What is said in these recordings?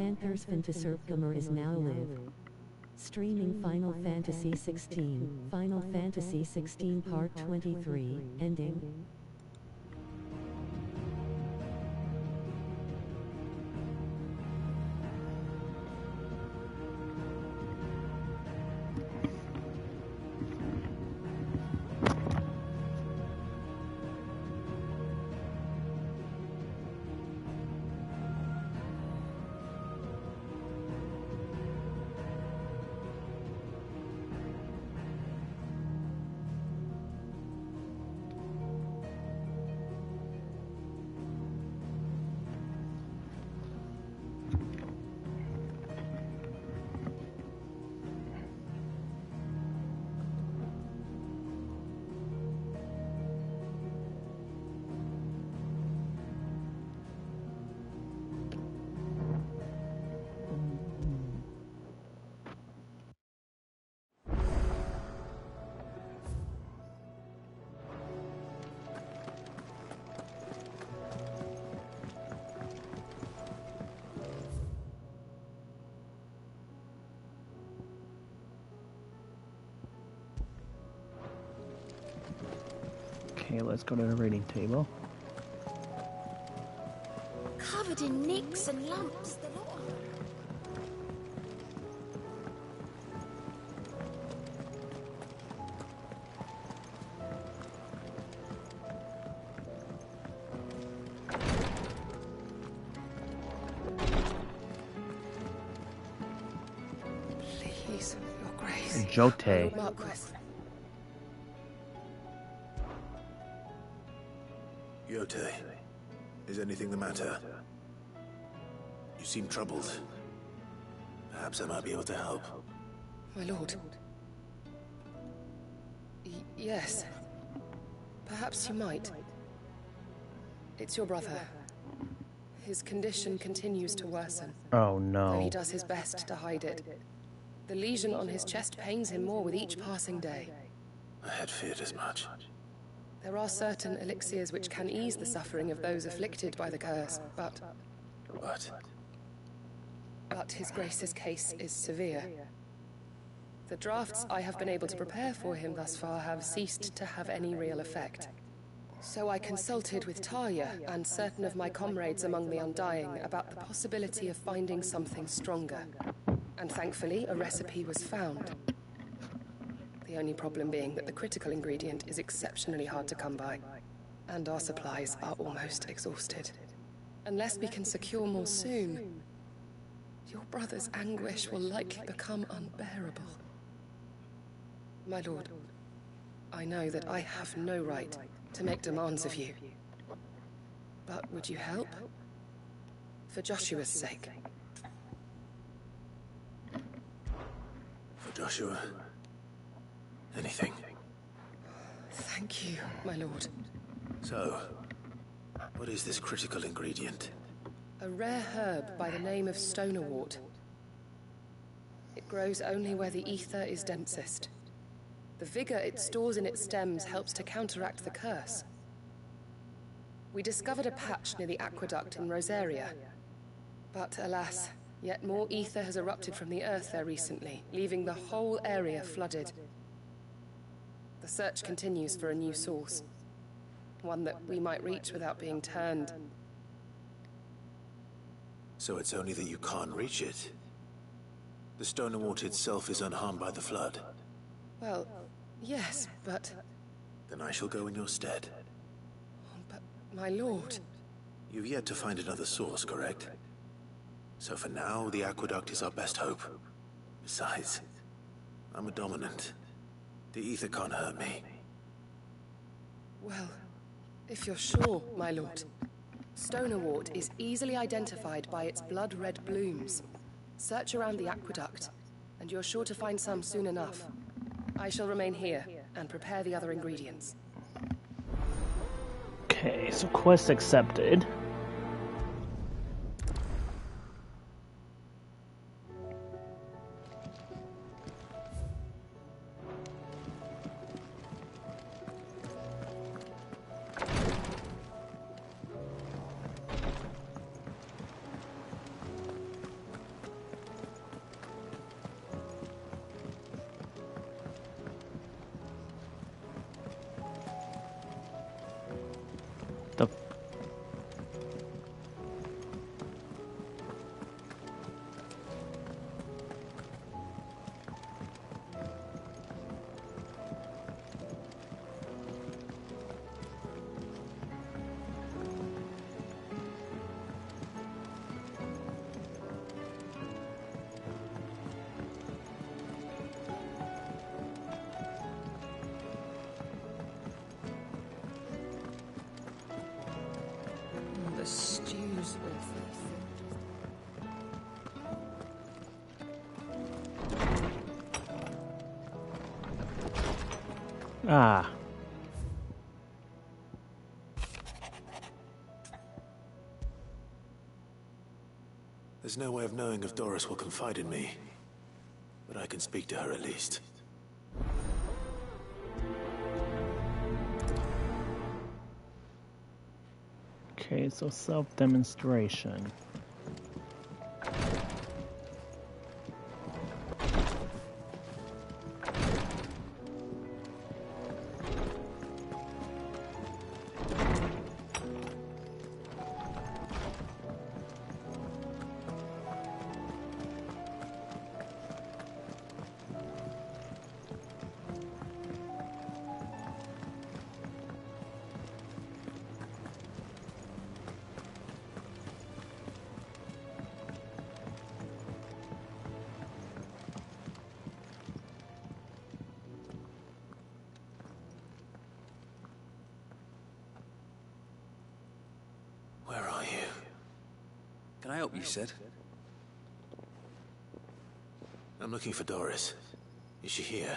Panthers Fantaserpgamer is now live. Streaming Final Fantasy XVI, Final Fantasy XVI Part 23, ending. Okay, let's go to the reading table. Covered in nicks and lumps, the lot of them. Please, Your Grace. Jote. Marquis. Yote, is anything the matter? You seem troubled. Perhaps I might be able to help. My lord. Yes. Perhaps you might. It's your brother. His condition continues to worsen. Oh Though he no. does his best to hide it. The lesion on his chest pains him more with each passing day. I had feared as much. There are certain elixirs which can ease the suffering of those afflicted by the curse, but His Grace's case is severe. The drafts I have been able to prepare for him thus far have ceased to have any real effect. So I consulted with Tarja and certain of my comrades among the Undying about the possibility of finding something stronger. And thankfully, a recipe was found. The only problem being that the critical ingredient is exceptionally hard to come by, and our supplies are almost exhausted. Unless we can secure more soon, your brother's anguish will likely become unbearable. My lord, I know that I have no right to make demands of you. But would you help? For Joshua's sake. For Joshua? Anything. Thank you, my lord. So, what is this critical ingredient? A rare herb by the name of stonerwort. It grows only where the ether is densest. The vigor it stores in its stems helps to counteract the curse. We discovered a patch near the aqueduct in Rosaria. But alas, yet more ether has erupted from the earth there recently, leaving the whole area flooded. The search continues for a new source. One that we might reach without being turned. So it's only that you can't reach it? The stonerwort itself is unharmed by the flood? Well, yes, but... Then I shall go in your stead. But, my lord... You've yet to find another source, correct? So for now, the aqueduct is our best hope. Besides, I'm a dominant. The ether can't hurt me. Well, if you're sure, my lord. Stonerwort is easily identified by its blood-red blooms. Search around the aqueduct, and you're sure to find some soon enough. I shall remain here and prepare the other ingredients. Okay, so quest accepted. source. Ah. There's no way of knowing if Doris will confide in me, but I can speak to her at least. Okay, so self-demonstration. Where are you? Can I help you, Sid? I'm looking for Doris. Is she here?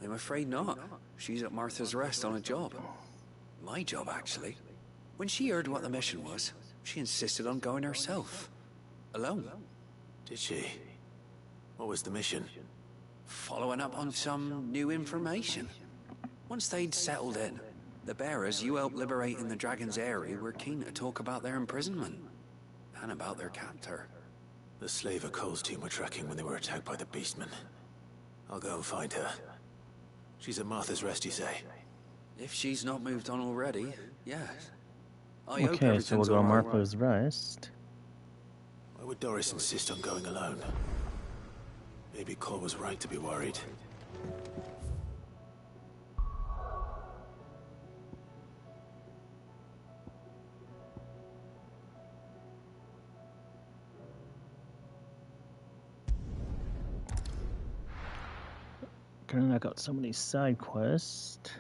I'm afraid not. She's at Martha's Rest on a job. My job, actually. When she heard what the mission was, she insisted on going herself. Alone. Did she? What was the mission? Following up on some new information. Once they'd settled in, the bearers you helped liberate in the Dragon's Eyrie were keen to talk about their imprisonment. And about their captor. The slaver Cole's team were tracking when they were attacked by the Beastmen. I'll go and find her. She's at Martha's Rest, you say? If she's not moved on already, yes. I hope Okay, so we'll everything's go all right. Martha's Rest. Why would Doris insist on going alone? Maybe Cole was right to be worried. Gonna knock out some of these side quests.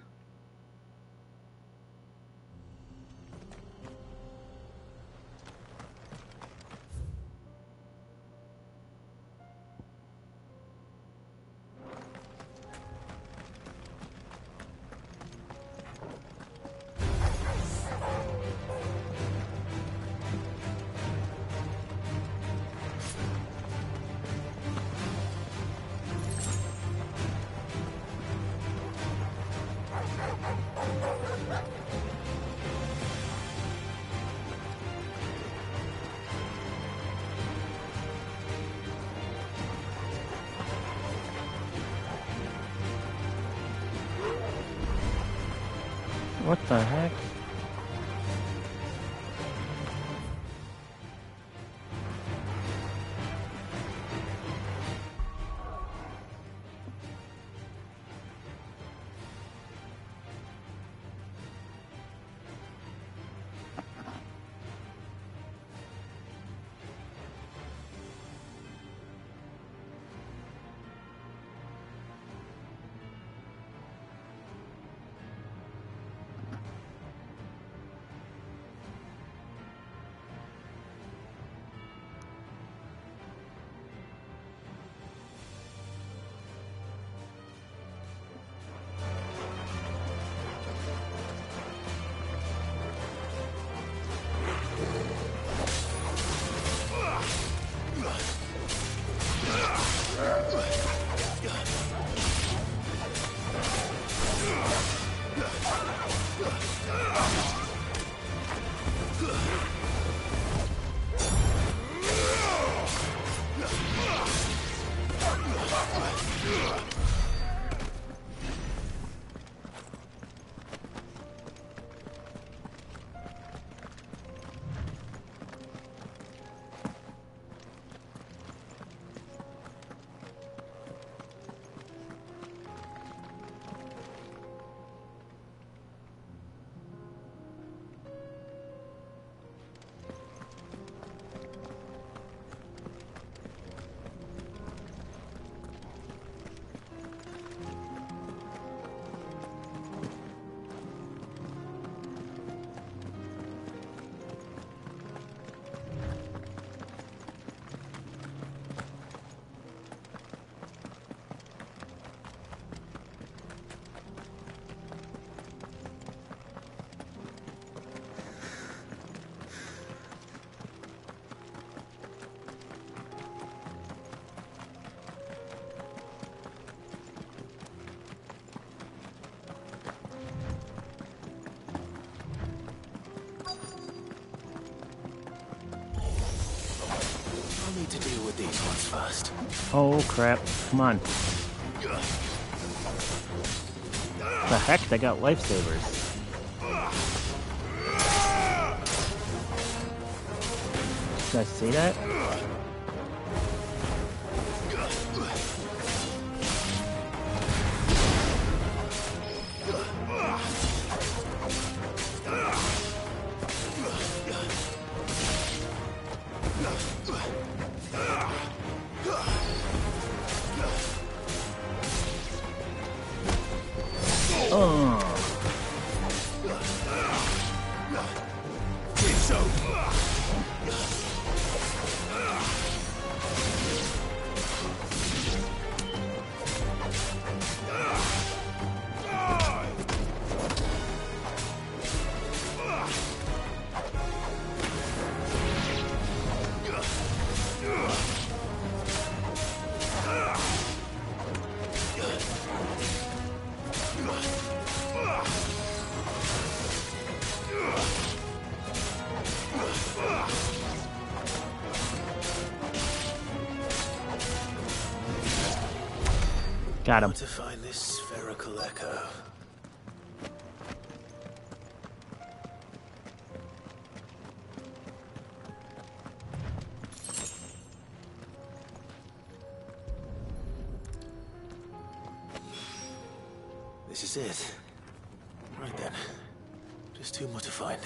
What the heck? fast. Oh crap. Come on. The heck? They got lifesavers. Did you guys see that? Got him. To find this spherical echo. This is it. Right then. Just two more to find.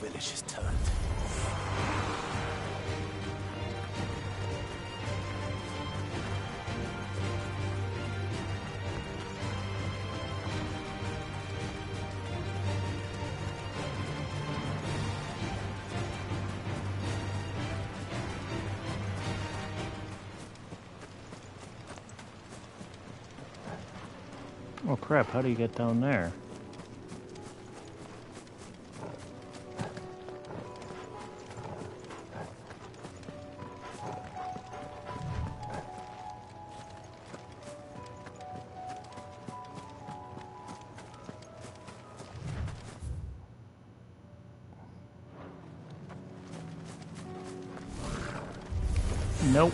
Village is turned. Oh crap, how do you get down there? Nope.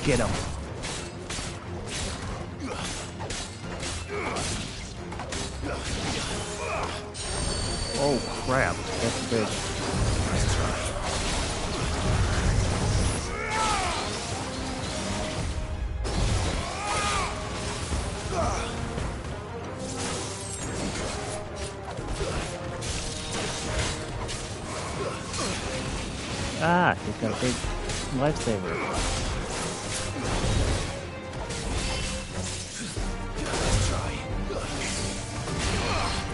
Get him. Oh crap, that's big. Nice try. Ah, he's got a big lifesaver.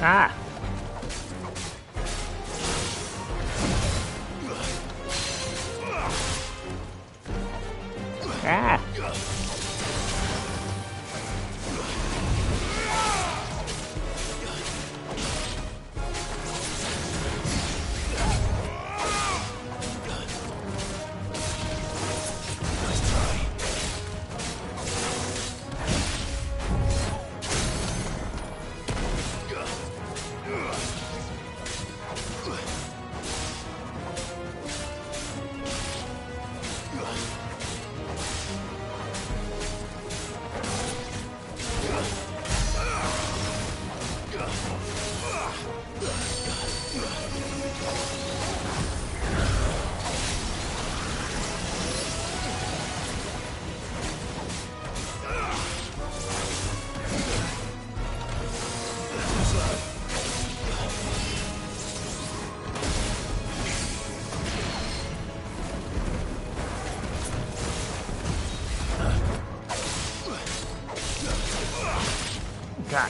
Ah! Ah! God.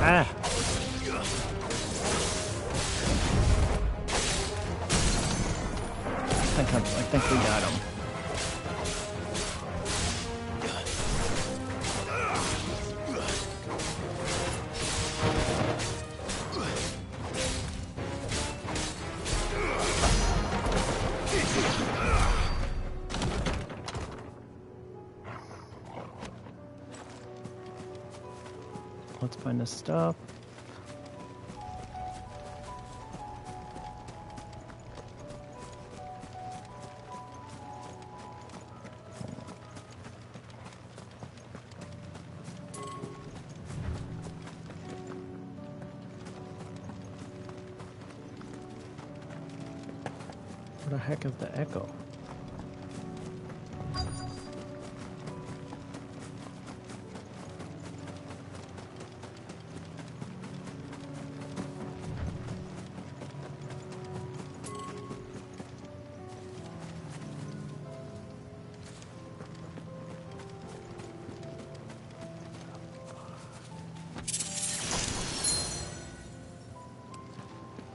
Ah. I think we got him. Let's find the stuff. What the heck is the echo?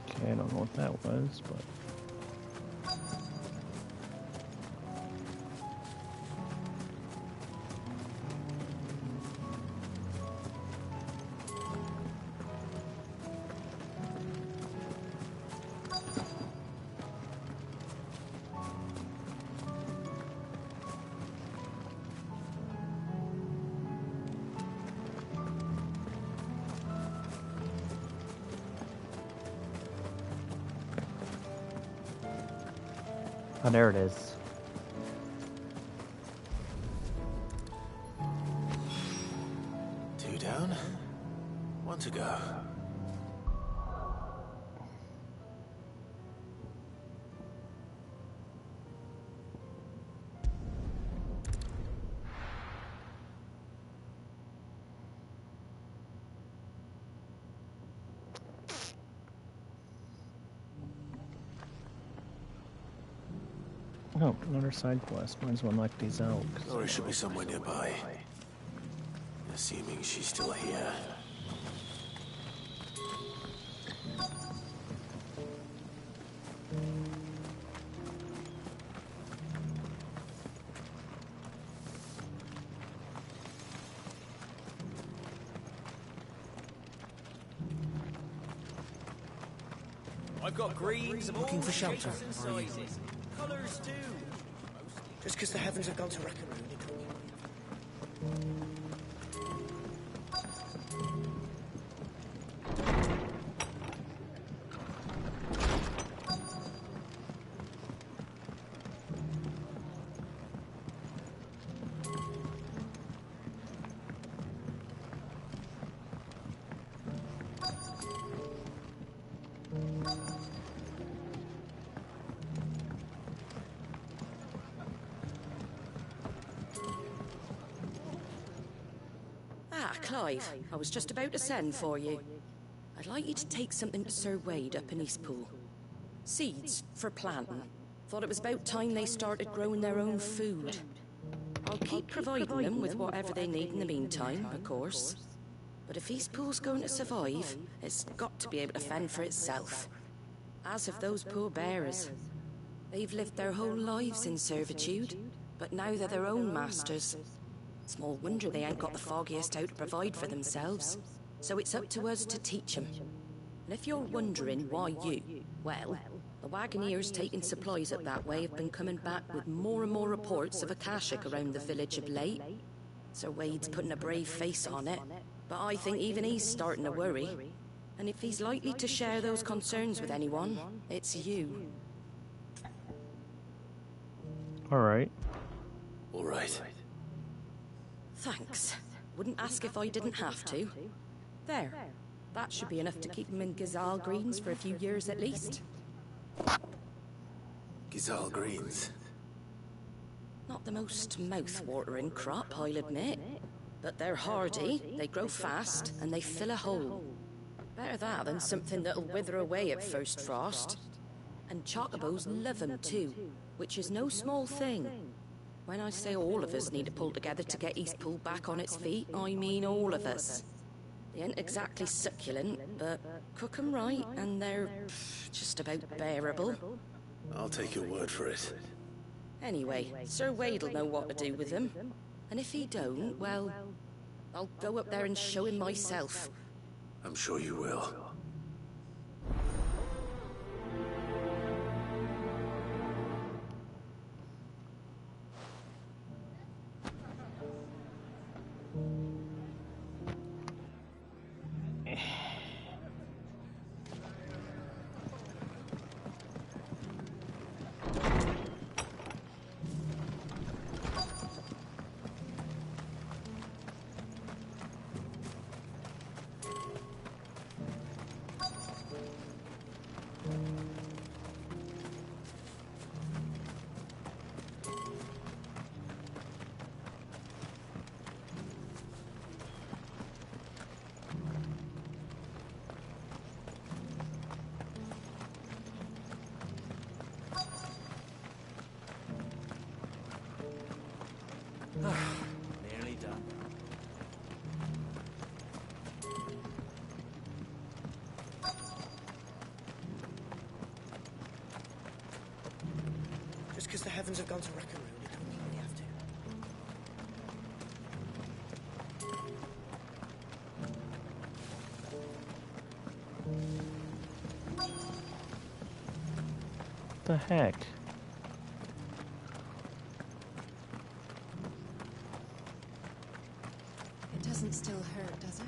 Okay, I don't know what that was, but... Oh, there it is. Two down, one to go. Oh, another side quest. Might as well knock these out. Lori should be somewhere nearby. Assuming she's still here. I've got greens of looking for shelter. Sizes. Colours too. Just because the heavens have gone to Rackaroon, it can't. Clive, I was just about to send for you. I'd like you to take something to Sir Wade up in Eastpool. Seeds for planting. Thought it was about time they started growing their own food. I'll keep providing them with whatever they need in the meantime, of course. But if Eastpool's going to survive, it's got to be able to fend for itself. As have those poor bearers. They've lived their whole lives in servitude, but now they're their own masters. Small wonder they ain't got the foggiest how to provide for themselves. So it's up to us to teach them. And if you're wondering why you, well, the Wagoneers taking supplies up that way have been coming back with more and more reports of Akashic around the village of late. Sir Wade's putting a brave face on it, but I think even he's starting to worry. And if he's likely to share those concerns with anyone, it's you. All right. All right. Thanks. Wouldn't ask if I didn't have to. There. That should be enough to keep him in Gazal Greens for a few years at least. Gazal Greens. Not the most mouth-watering crop, I'll admit. But they're hardy, they grow fast, and they fill a hole. Better that than something that'll wither away at first frost. And chocobos love them too, which is no small thing. When I say all of us need to pull together to get Eastpool back on its feet, I mean all of us. They ain't exactly succulent, but cook 'em right, and they're just about bearable. I'll take your word for it. Anyway, Sir Wade'll know what to do with them. And if he don't, well, I'll go up there and show him myself. I'm sure you will. Nearly done. Just because the heavens have gone to Rackaroon, it don't mean they have to. The heck? It doesn't still hurt, does it?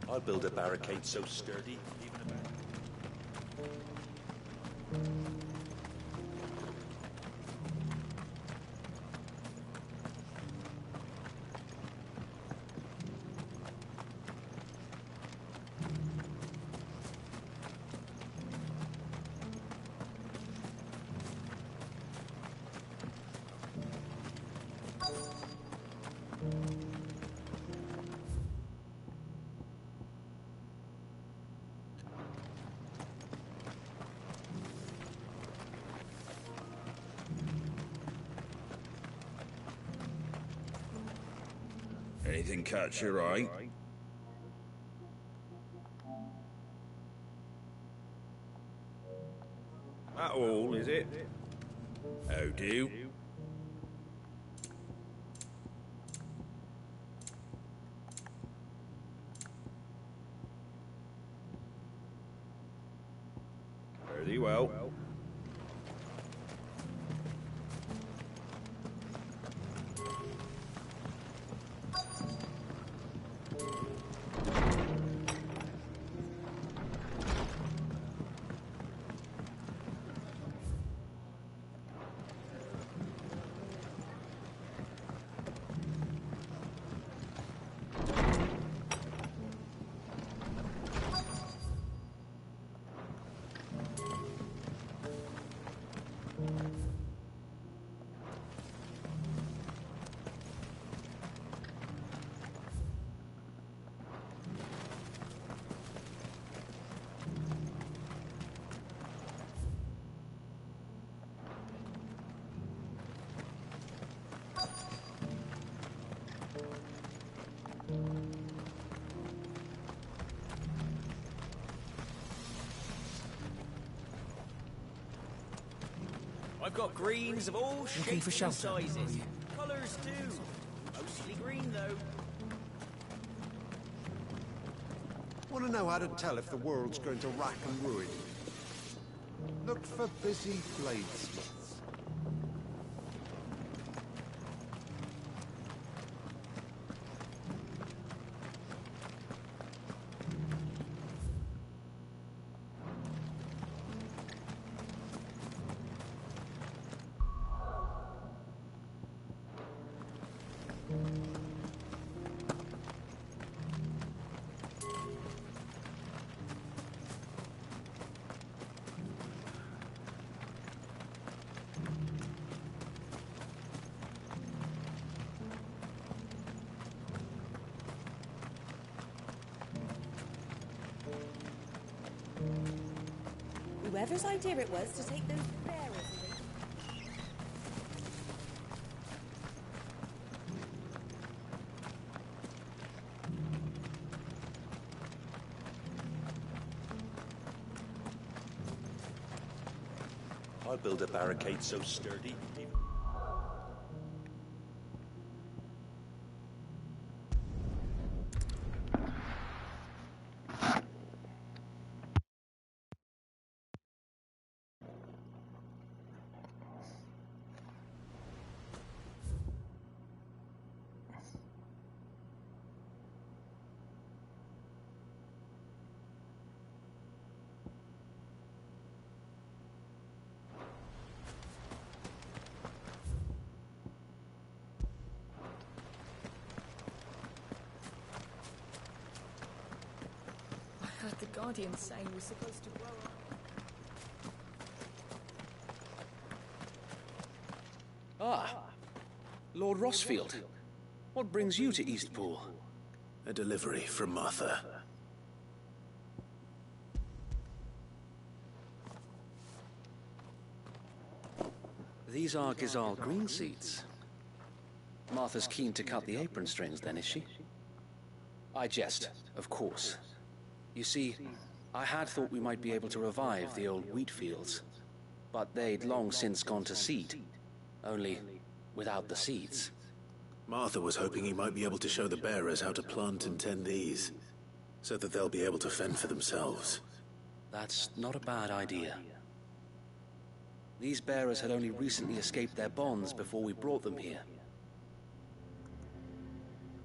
I'll build a barricade so sturdy, even a barricade. Anything catch your eye? That all, is it? How do? Very well. I've got greens of all Looking shapes for and shelter, sizes. are you? Colours too. Mostly green though. Want to know how to tell if the world's going to rack and ruin? Look for busy bladesmiths. Whoever's idea it was to take those bearers away. I'll build a barricade so sturdy. I heard the Guardian saying we're supposed to grow up. Ah, Lord Rossfield. What brings you to Eastpool? A delivery from Martha. These are Gizal green seeds. Martha's keen to cut the apron strings then, is she? I jest, of course. You see, I had thought we might be able to revive the old wheat fields, but they'd long since gone to seed, only without the seeds. Martha was hoping he might be able to show the bearers how to plant and tend these, so that they'll be able to fend for themselves. That's not a bad idea. These bearers had only recently escaped their bonds before we brought them here.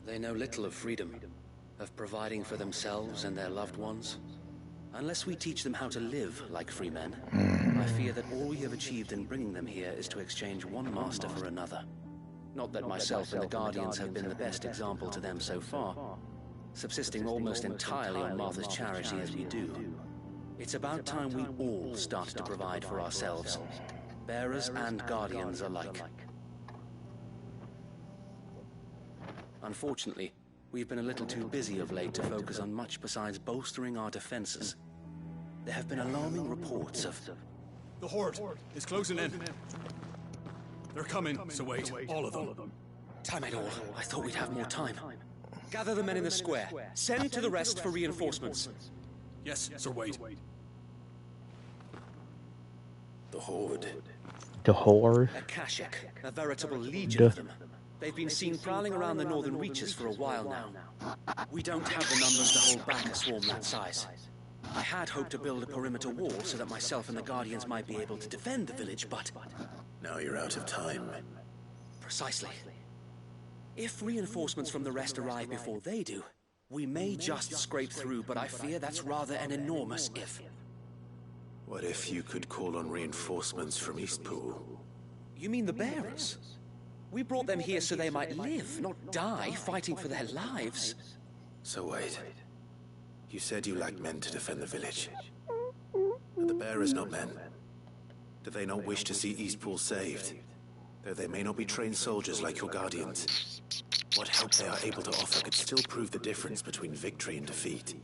They know little of freedom, of providing for themselves and their loved ones. Unless we teach them how to live like free men, I fear that all we have achieved in bringing them here is to exchange one master for another. Not that myself and the Guardians have been the best example to them so far, subsisting almost entirely on Martha's charity as we do. It's about time we all start to provide for ourselves, bearers and Guardians alike. Unfortunately, we've been a little too busy of late to focus on much besides bolstering our defenses. There have been alarming reports of... The Horde is closing in. They're coming, so wait, all of them. Time it all. I thought we'd have more time. Gather the men in the square. Send to the rest for reinforcements. Yes, Sir Wade. The Horde. The Horde? A Kashik, a veritable legion of them. They've been seen prowling around the northern reaches for a while now. We don't have the numbers to hold back a swarm that size. I had hoped to build a perimeter wall so that myself and the Guardians might be able to defend the village, but... Now you're out of time. Precisely. If reinforcements from the rest arrive before they do, we may just scrape through, but I fear that's rather an enormous if. What if you could call on reinforcements from Eastpool? You mean the bearers? We brought them here so they might live, not die fighting for their lives. So wait. You said you lacked men to defend the village. Are the bearers not men? Do they not wish to see Eastpool saved? Though they may not be trained soldiers like your Guardians. What help they are able to offer could still prove the difference between victory and defeat.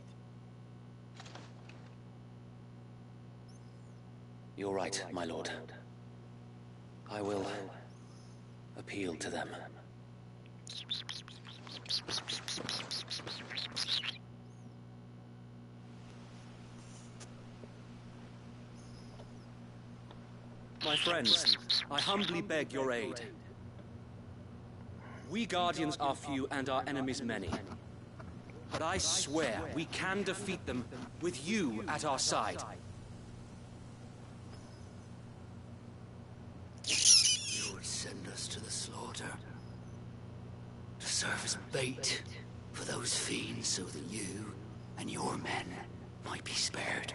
You're right, my lord. I will appeal to them. My friends, I humbly beg your aid. We Guardians are few and our enemies many. But I swear we can defeat them with you at our side. You would send us to the slaughter, to serve as bait for those fiends so that you and your men might be spared.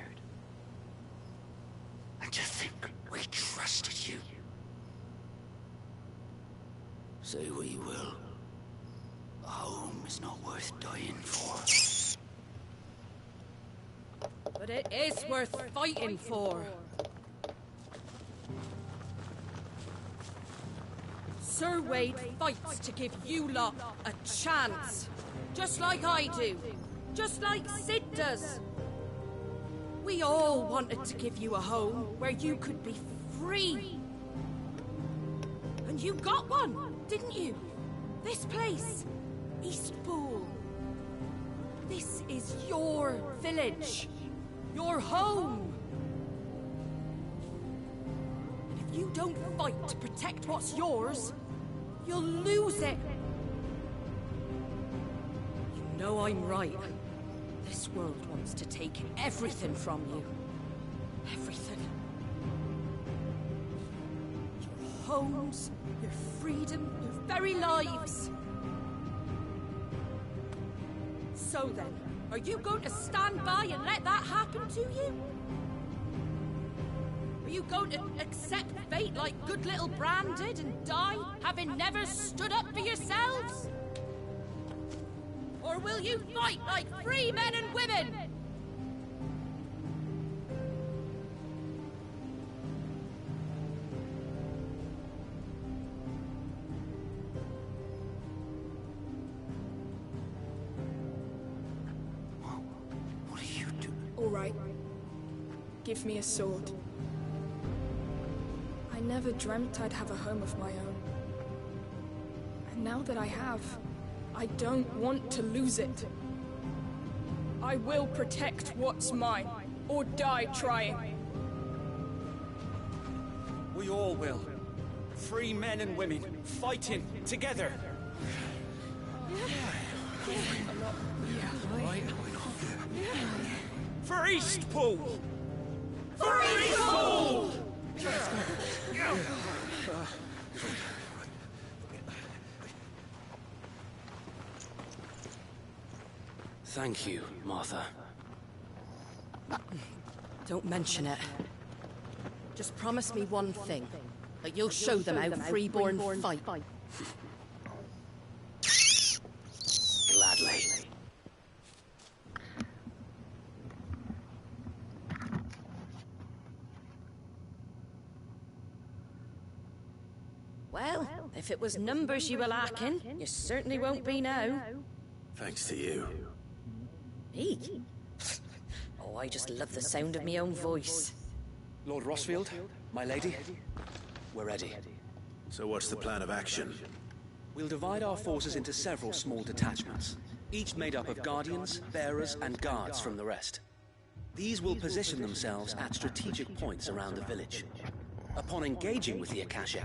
And to think we trusted you. Say what you will. A home is not worth dying for. But it is worth fighting for. Sir Wade fights to give you lot a chance. Just like I do. Just like Sid does. We all wanted to give you a home where you could be free. And you got one, didn't you? This place, Eastpool. This is your village. Your home. And if you don't fight to protect what's yours, you'll lose it. You know I'm right. This world wants to take everything from you. Everything. Your homes, your freedom, your very lives. So then, are you going to stand by and let that happen to you? Are you going to accept fate like good little Bran did and die, having never stood up for yourselves? Or will you fight like free men and women? What are you doing? All right. Give me a sword. I never dreamt I'd have a home of my own. And now that I have, I don't want to lose it. I will protect what's mine, or die trying. We all will. Free men and women, fighting together. For Eastpool! For Eastpool! Thank you, Martha. Don't mention it. Just promise me one thing. That you'll show them how freeborn fight. Gladly. Well, if it was numbers you were lacking, you certainly won't be now. Thanks to you. Me? Oh, I just love the sound of my own voice. Lord Rosfield, my lady, we're ready. So what's the plan of action? We'll divide our forces into several small detachments, each made up of guardians, bearers, and guards from the rest. These will position themselves at strategic points around the village. Upon engaging with the Akashic,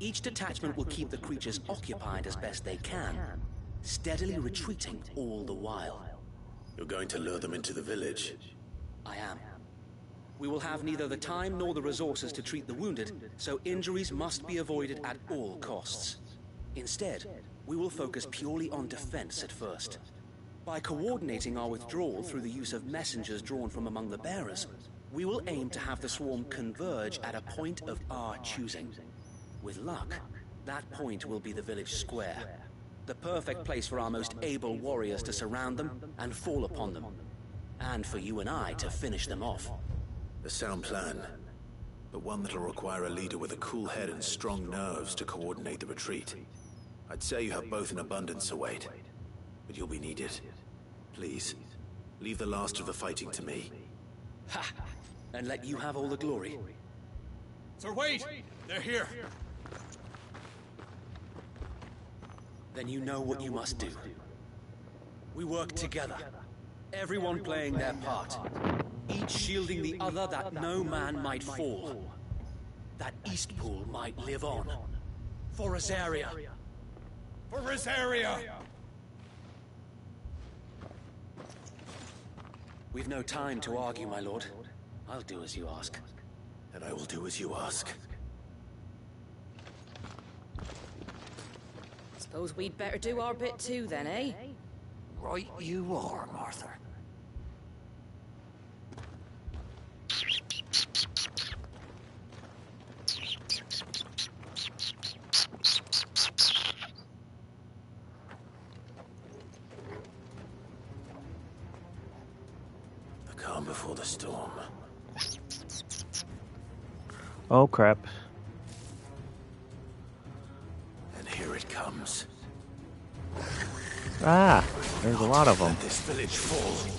each detachment will keep the creatures occupied as best they can, steadily retreating all the while. You're going to lure them into the village? I am. We will have neither the time nor the resources to treat the wounded, so injuries must be avoided at all costs. Instead, we will focus purely on defense at first. By coordinating our withdrawal through the use of messengers drawn from among the bearers, we will aim to have the swarm converge at a point of our choosing. With luck, that point will be the village square. The perfect place for our most able warriors to surround them and fall upon them. And for you and I to finish them off. A sound plan, but one that'll require a leader with a cool head and strong nerves to coordinate the retreat. I'd say you have both in abundance, Sir Wade, but you'll be needed. Please, leave the last of the fighting to me. Ha! And let you have all the glory. Sir Wade! They're here! Then you know what you must do. We work together, everyone playing their part, each shielding the other that no man might fall. that Eastpool might live on. For Rosaria. For Rosaria! We've no time to argue, my lord. I'll do as you ask. And I will do as you ask. Suppose we'd better do our bit too then, eh? Right you are, Martha. The calm before the storm. Oh, crap. And here it comes. Ah, there's a lot of them. Let this village fall.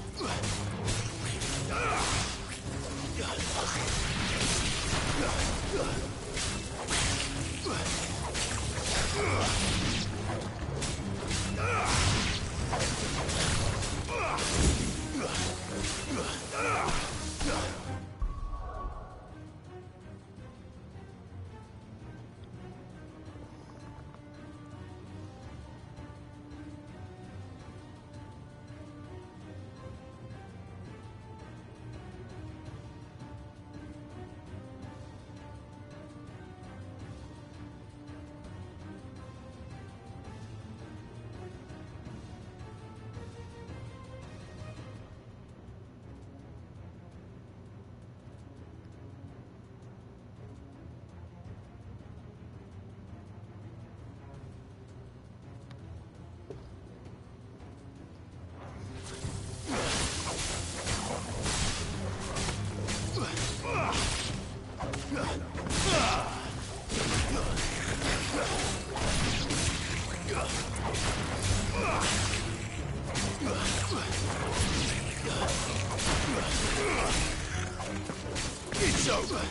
It's over.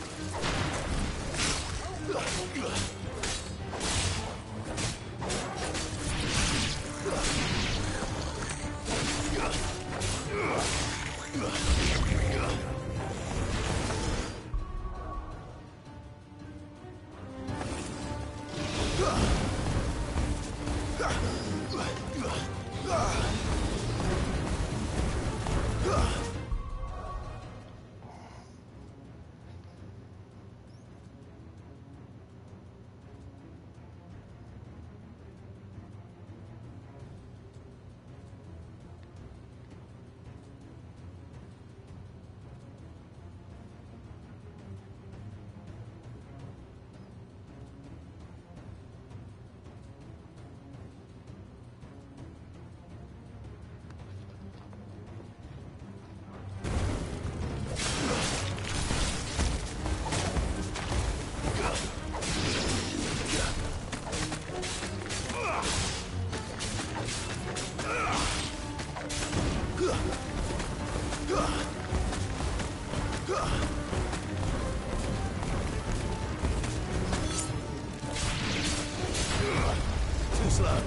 Too slow.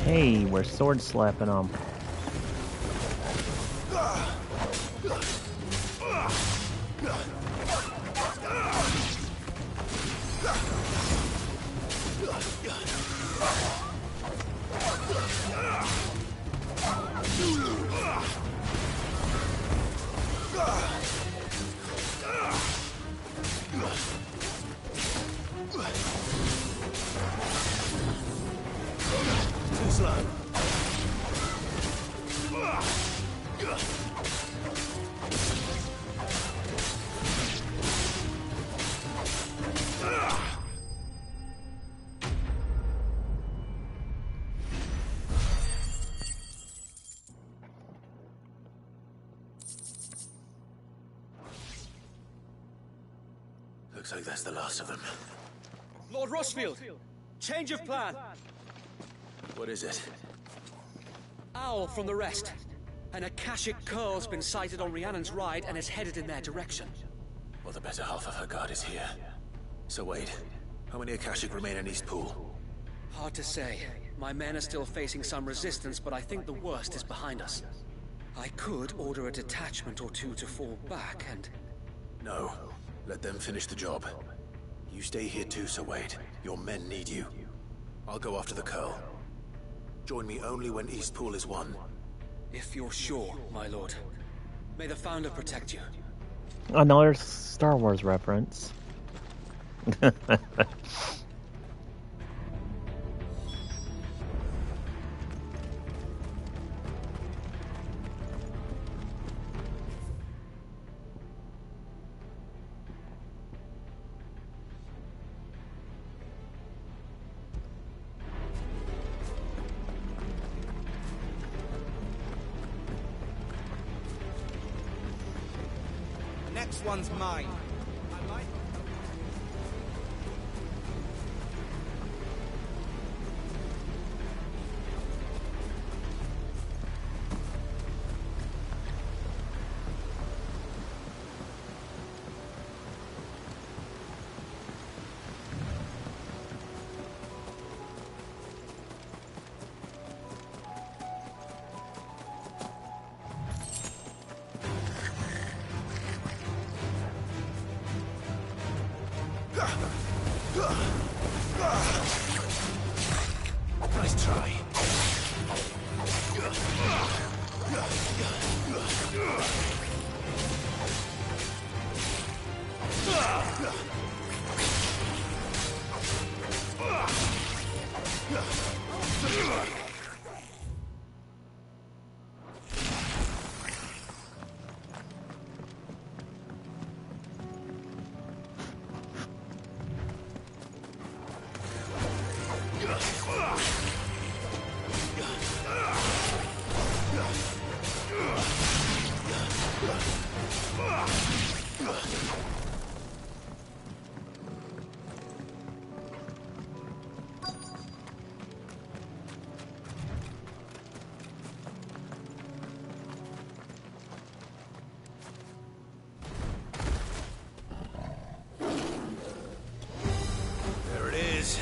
Hey, we're sword slapping them. Too slow. Looks like that's the last of them. Lord Rossfield! Change of plan! What is it? Owl from the rest. An Akashic Curl's been sighted on Rhiannon's ride and is headed in their direction. Well, the better half of her guard is here. So wait, how many Akashic remain in Eastpool? Hard to say. My men are still facing some resistance, but I think the worst is behind us. I could order a detachment or two to fall back and... No. Let them finish the job. You stay here too, Sir Wade. Your men need you. I'll go after the Curl. Join me only when Eastpool is won. If you're sure, my lord. May the Founder protect you. Another Star Wars reference. Next one's mine. Nice try. There it is.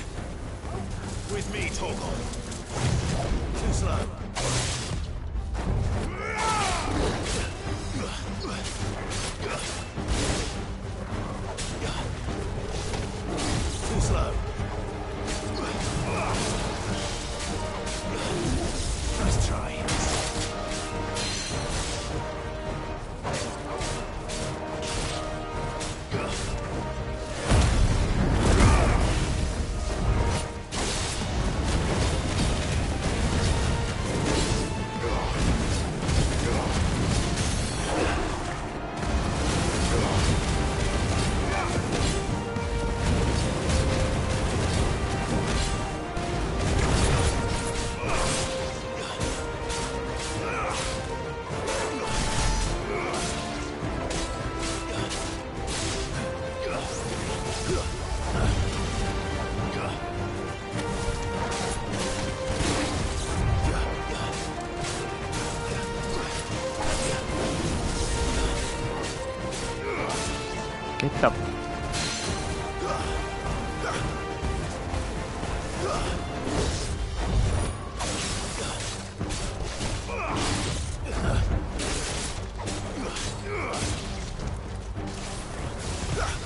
With me, Torgal. Too slow. Too slow. Nice try. Get up.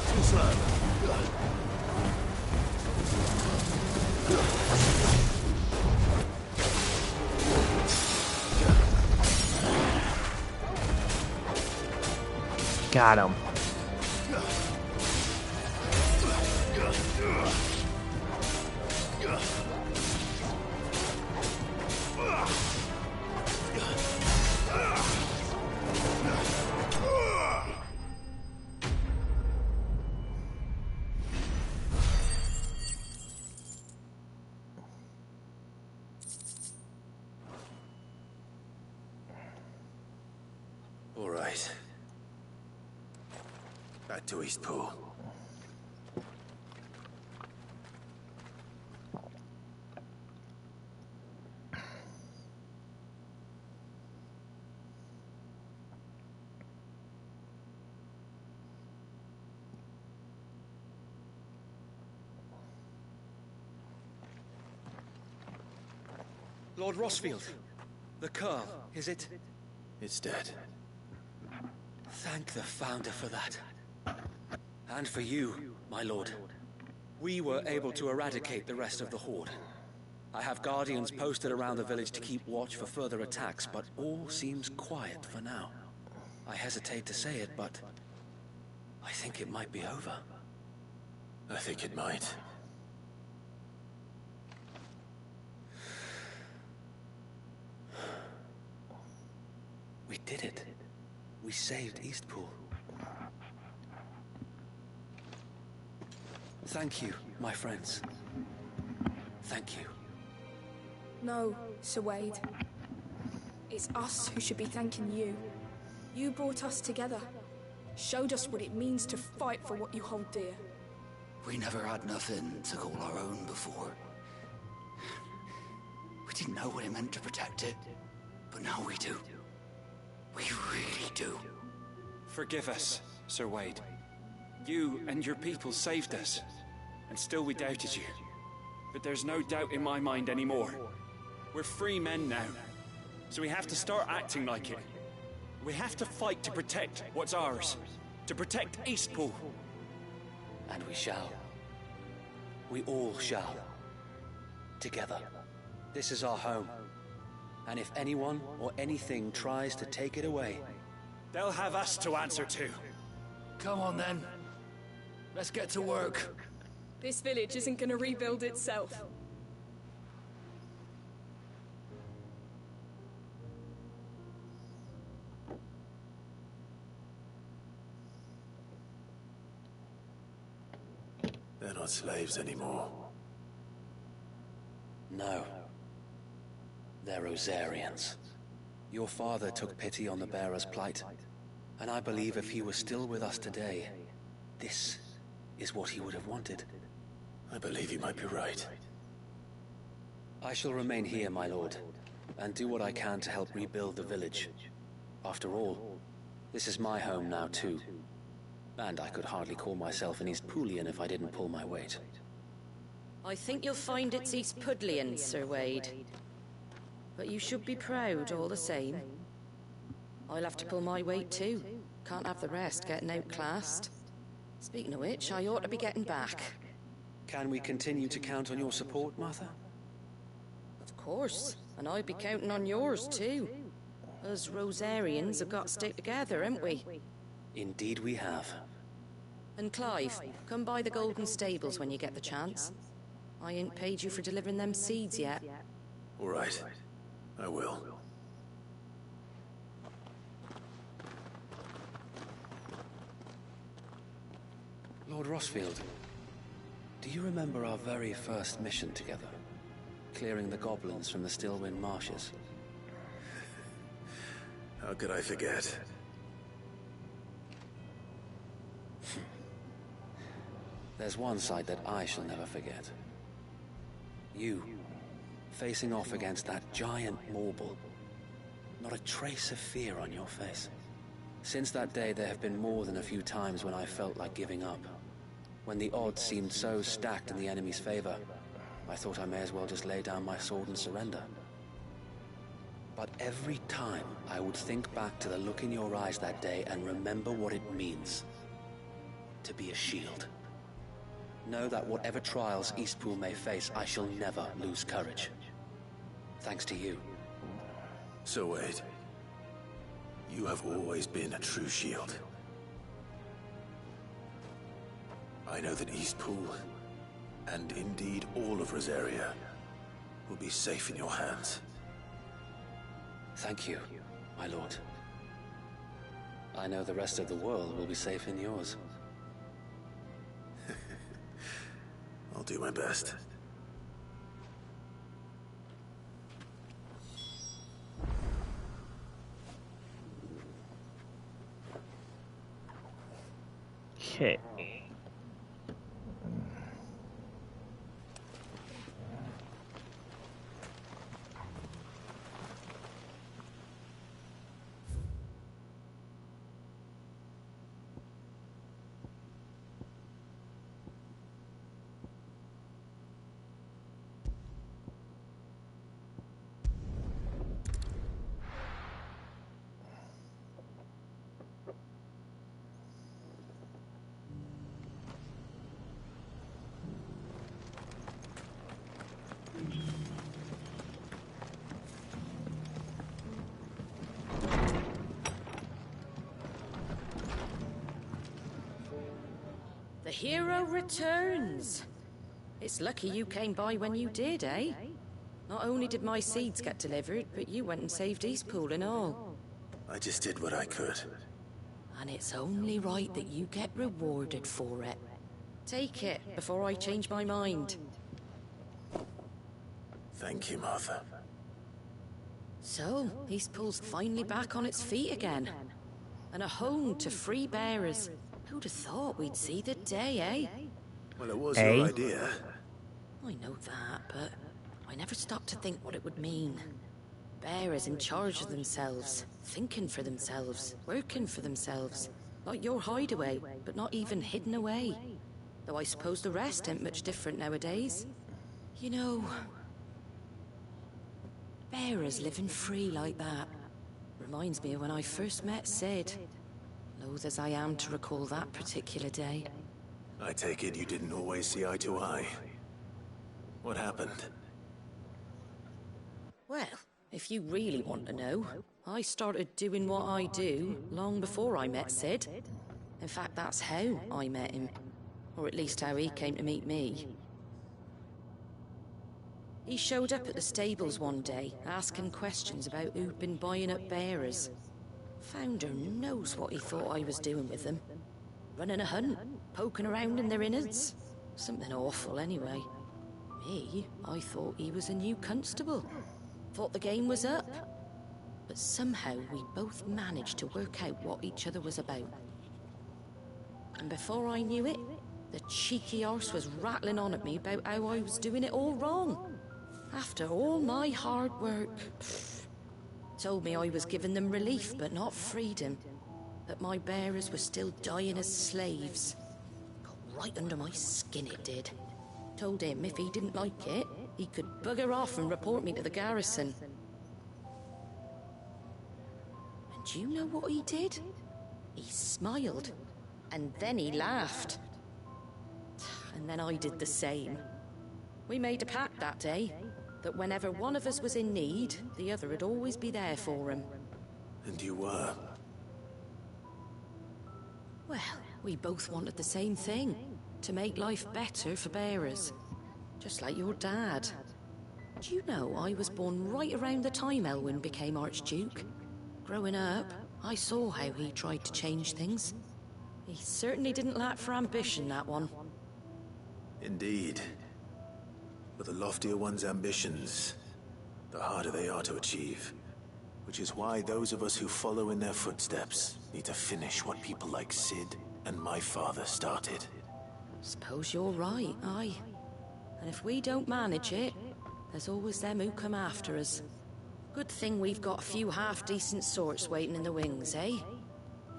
Too slow. Got him. All right. Back to Eastpool. Lord Rosfield, the Curl, is it? It's dead. Thank the Founder for that. And for you, my lord. We were able to eradicate the rest of the Horde. I have guardians posted around the village to keep watch for further attacks, but all seems quiet for now. I hesitate to say it, but I think it might be over. I think it might. We did it. We saved Eastpool. Thank you, my friends. Thank you. No, Sir Wade. It's us who should be thanking you. You brought us together. Showed us what it means to fight for what you hold dear. We never had nothing to call our own before. We didn't know what it meant to protect it, but now we do. We really do. Forgive us, Sir Wade. You and your people saved us, and still we doubted you. But there's no doubt in my mind anymore. We're free men now, so we have to start acting like it. We have to fight to protect what's ours, to protect Eastpool. And we shall. We all shall. Together. This is our home. And if anyone or anything tries to take it away, they'll have us to answer to. Come on then. Let's get to work. This village isn't gonna rebuild itself. They're not slaves anymore. no. They're Rosarians. Your father took pity on the bearer's plight, and I believe if he was still with us today, this is what he would have wanted. I believe you might be right. I shall remain here, my lord, and do what I can to help rebuild the village. After all, this is my home now too, and I could hardly call myself an Eastpoolian if I didn't pull my weight. I think you'll find it's Eastpudlian, Sir Wade. But you should be proud all the same. I'll have to pull my weight too. Can't have the rest getting outclassed. Speaking of which, I ought to be getting back. Can we continue to count on your support, Martha? Of course, and I'd be counting on yours too. Us Rosarians have got to stick together, haven't we? Indeed we have. And Clive, come by the Golden Stables when you get the chance. I ain't paid you for delivering them seeds yet. All right. I will. Lord Rosfield, do you remember our very first mission together? Clearing the goblins from the Stillwind Marshes? How could I forget? There's one sight that I shall never forget. You, facing off against that giant Morble. Not a trace of fear on your face. Since that day, there have been more than a few times when I felt like giving up. When the odds seemed so stacked in the enemy's favor, I thought I may as well just lay down my sword and surrender. But every time, I would think back to the look in your eyes that day and remember what it means to be a shield. Know that whatever trials Eastpool may face, I shall never lose courage. Thanks to you. So Wade, you have always been a true shield. I know that Eastpool, and indeed all of Rosaria, will be safe in your hands. Thank you, my lord. I know the rest of the world will be safe in yours. I'll do my best. Okay. hero returns. It's lucky you came by when you did, eh? Not only did my seeds get delivered, but you went and saved Eastpool and all. I just did what I could. And it's only right that you get rewarded for it. Take it before I change my mind. Thank you, Martha. So, Eastpool's finally back on its feet again. And a home to free bearers. Who'd have thought we'd see the day, eh? Well, it was your idea. I know that, but I never stopped to think what it would mean. Bearers in charge of themselves, thinking for themselves, working for themselves. Like your hideaway, but not even hidden away. Though I suppose the rest ain't much different nowadays. You know, bearers living free like that reminds me of when I first met Sid. Loath as I am to recall that particular day. I take it you didn't always see eye to eye. What happened? Well, if you really want to know, I started doing what I do long before I met Sid. In fact, that's how I met him. Or at least how he came to meet me. He showed up at the stables one day, asking questions about who'd been buying up bearers. Founder knows what he thought I was doing with them. Running a hunt, poking around in their innards. Something awful, anyway. Me, I thought he was a new constable. Thought the game was up. But somehow we both managed to work out what each other was about. And before I knew it, the cheeky arse was rattling on at me about how I was doing it all wrong. After all my hard work. Told me I was giving them relief, but not freedom. That my bearers were still dying as slaves. Got right under my skin, it did. Told him if he didn't like it, he could bugger off and report me to the garrison. And do you know what he did? He smiled. And then he laughed. And then I did the same. We made a pact that day, that whenever one of us was in need, the other would always be there for him. And you were? Well, we both wanted the same thing. To make life better for bearers. Just like your dad. Do you know I was born right around the time Elwyn became Archduke? Growing up, I saw how he tried to change things. He certainly didn't lack for ambition, that one. Indeed. But the loftier one's ambitions, the harder they are to achieve. Which is why those of us who follow in their footsteps need to finish what people like Sid and my father started. Suppose you're right, aye. And if we don't manage it, there's always them who come after us. Good thing we've got a few half-decent sorts waiting in the wings, eh?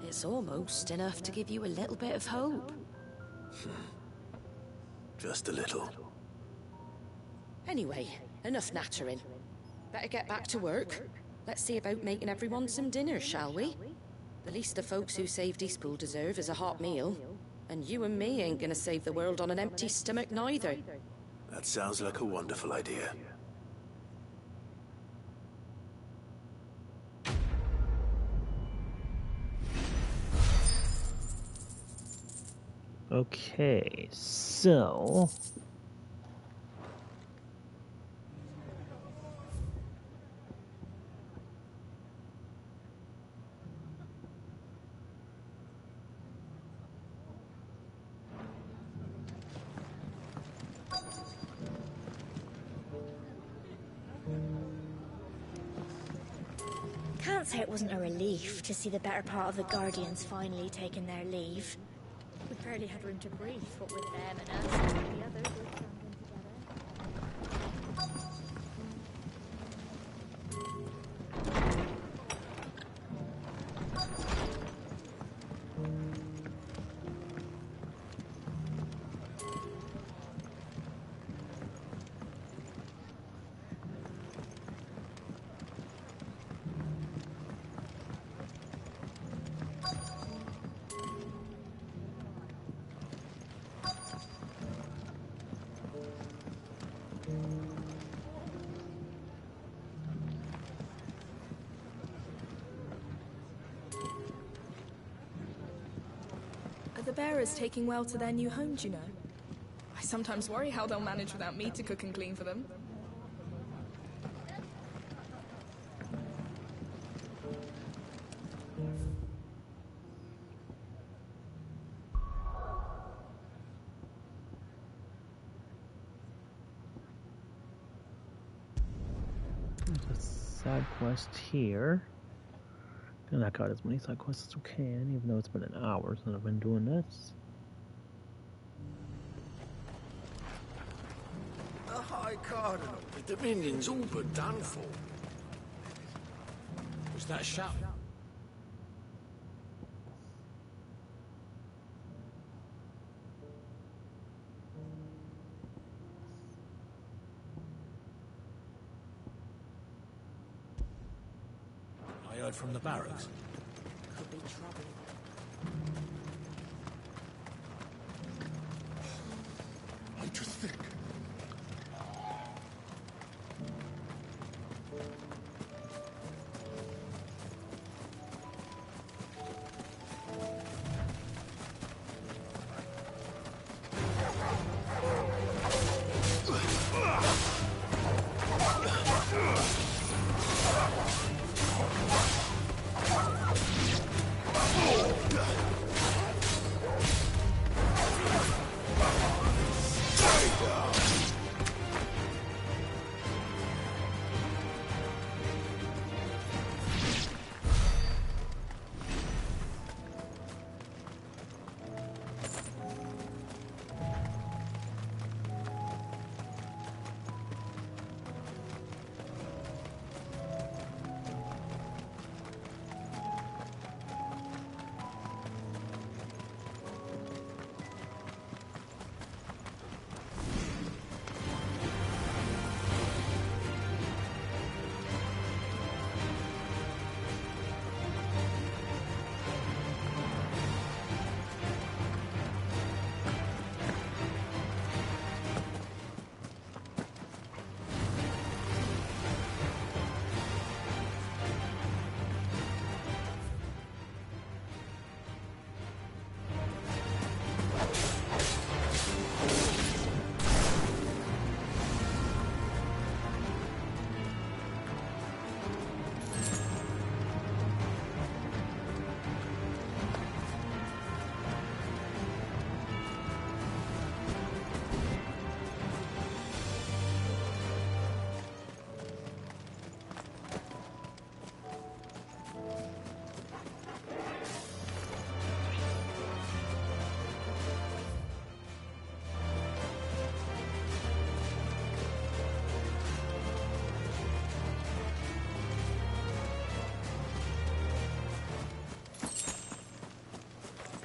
It's almost enough to give you a little bit of hope. Just a little. Anyway, enough nattering. Better get back to work. Let's see about making everyone some dinner, shall we? The least the folks who saved Eastpool deserve is a hot meal. And you and me ain't gonna save the world on an empty stomach neither. That sounds like a wonderful idea. Okay, so... Can't say it wasn't a relief to see the better part of the Guardians finally taking their leave. We barely had room to breathe, what with them and us and the others were standing together. bearers taking well to their new home, do you know? I sometimes worry how they'll manage without me to cook and clean for them. There's a side quest here. Gonna knock out as many side quests as we can, even though it's been an hour since I've been doing this. The High Cardinal, the Dominion's all but done for. Was that a shout? I heard from the barracks. Could be trouble. I just think.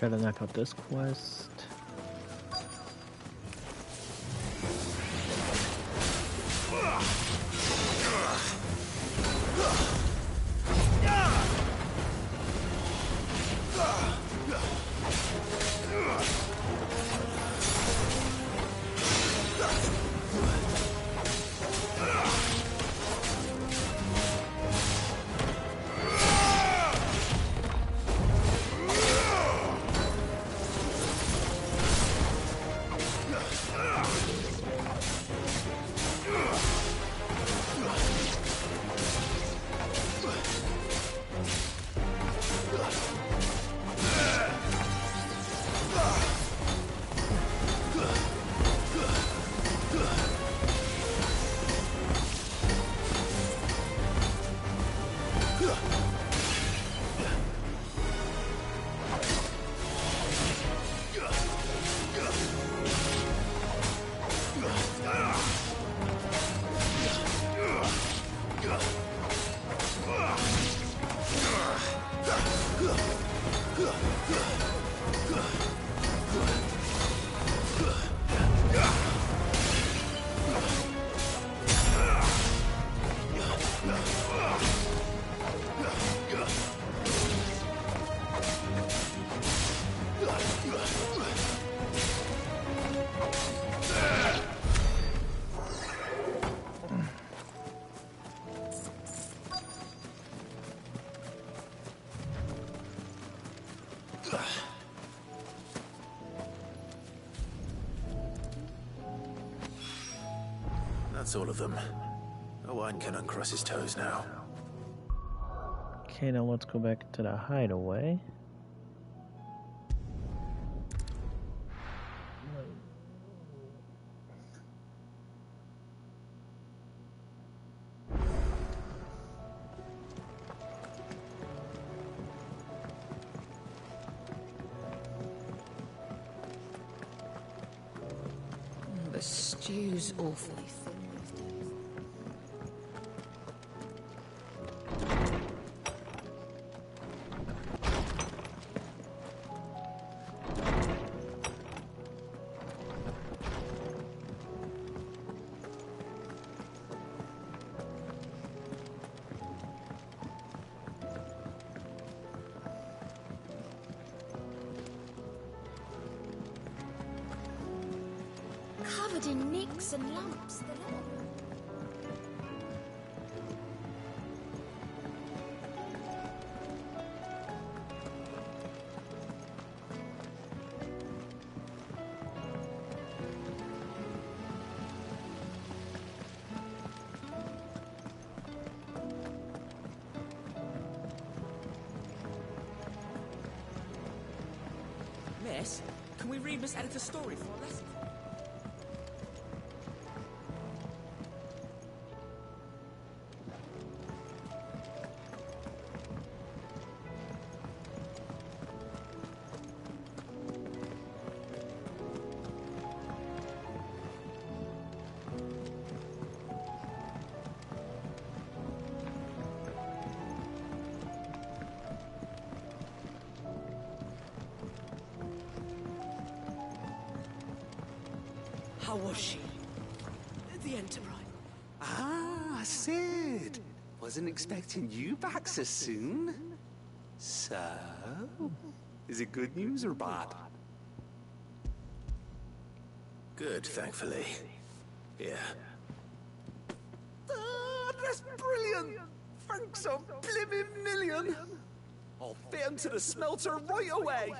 Gotta knock out this quest. That's all of them. Owain can uncross his toes now. Okay, now let's go back to the hideaway. The stew's awfully thin these days. Covered in nicks and lumps, the lot of them. Miss, can we read Miss Editor's story for our lesson? How was she? The Enterprise. Ah, Sid. Wasn't expecting you back so soon. So, is it good news or bad? Good, thankfully. Yeah. Ah, that's brilliant! Thanks a blimmin' million! I'll fit him to the smelter right away!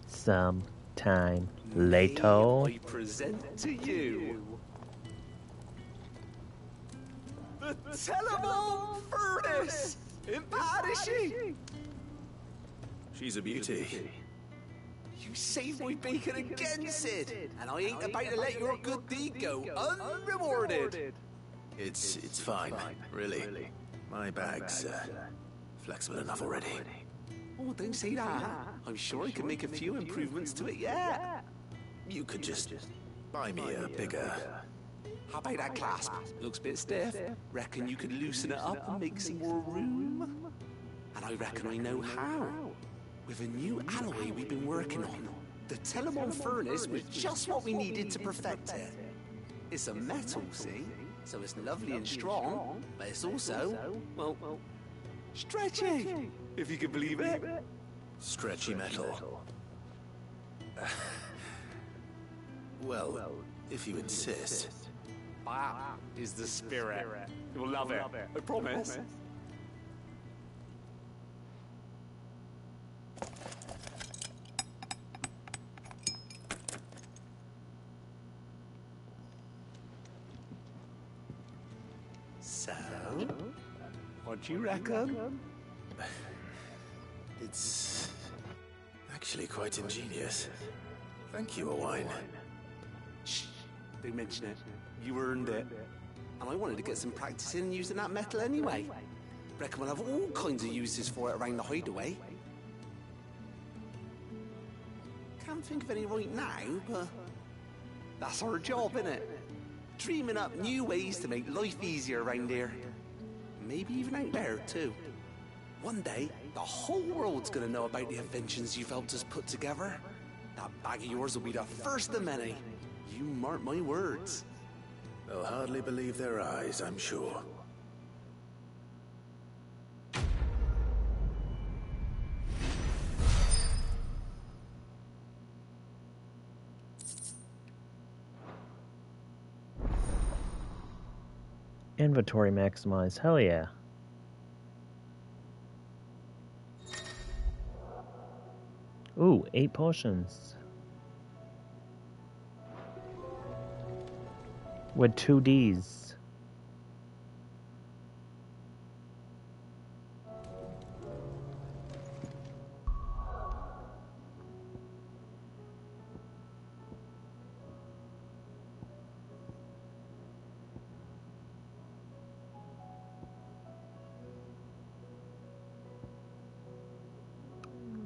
Sometime later. I present to you the Telemon Furnace! In bad, is she? She's a beauty. You saved my bacon again, Sid, and I ain't about to let your good deed go unrewarded. It's fine, really. My bag's flexible enough already. Oh, don't say that. I'm sure I can make a few improvements to it yet. You could just buy me a bigger... How about that clasp? Looks a bit stiff. Reckon you could loosen it up and make some more room? And I reckon I know how. With a new alloy we've been working on, the Telemon Furnace was just what we needed to perfect it. It's a metal, see? So it's lovely and strong, but it's also, well, stretchy, if you can believe it. Stretchy metal. Well, if you insist. That is the spirit. You'll love it, I promise. So, what do you reckon? It's actually quite ingenious. Thank you, Owain. Shh, don't mention it. You earned it. And I wanted to get some practice in using that metal anyway. Reckon we'll have all kinds of uses for it around the hideaway. Can't think of any right now, but that's our job, innit? Dreaming up new ways to make life easier around here. Maybe even out there, too. One day, the whole world's gonna know about the inventions you've helped us put together. That bag of yours will be the first of many. You mark my words. They'll hardly believe their eyes, I'm sure. Inventory maximize. Hell yeah. Ooh, 8 potions. With 2 Ds.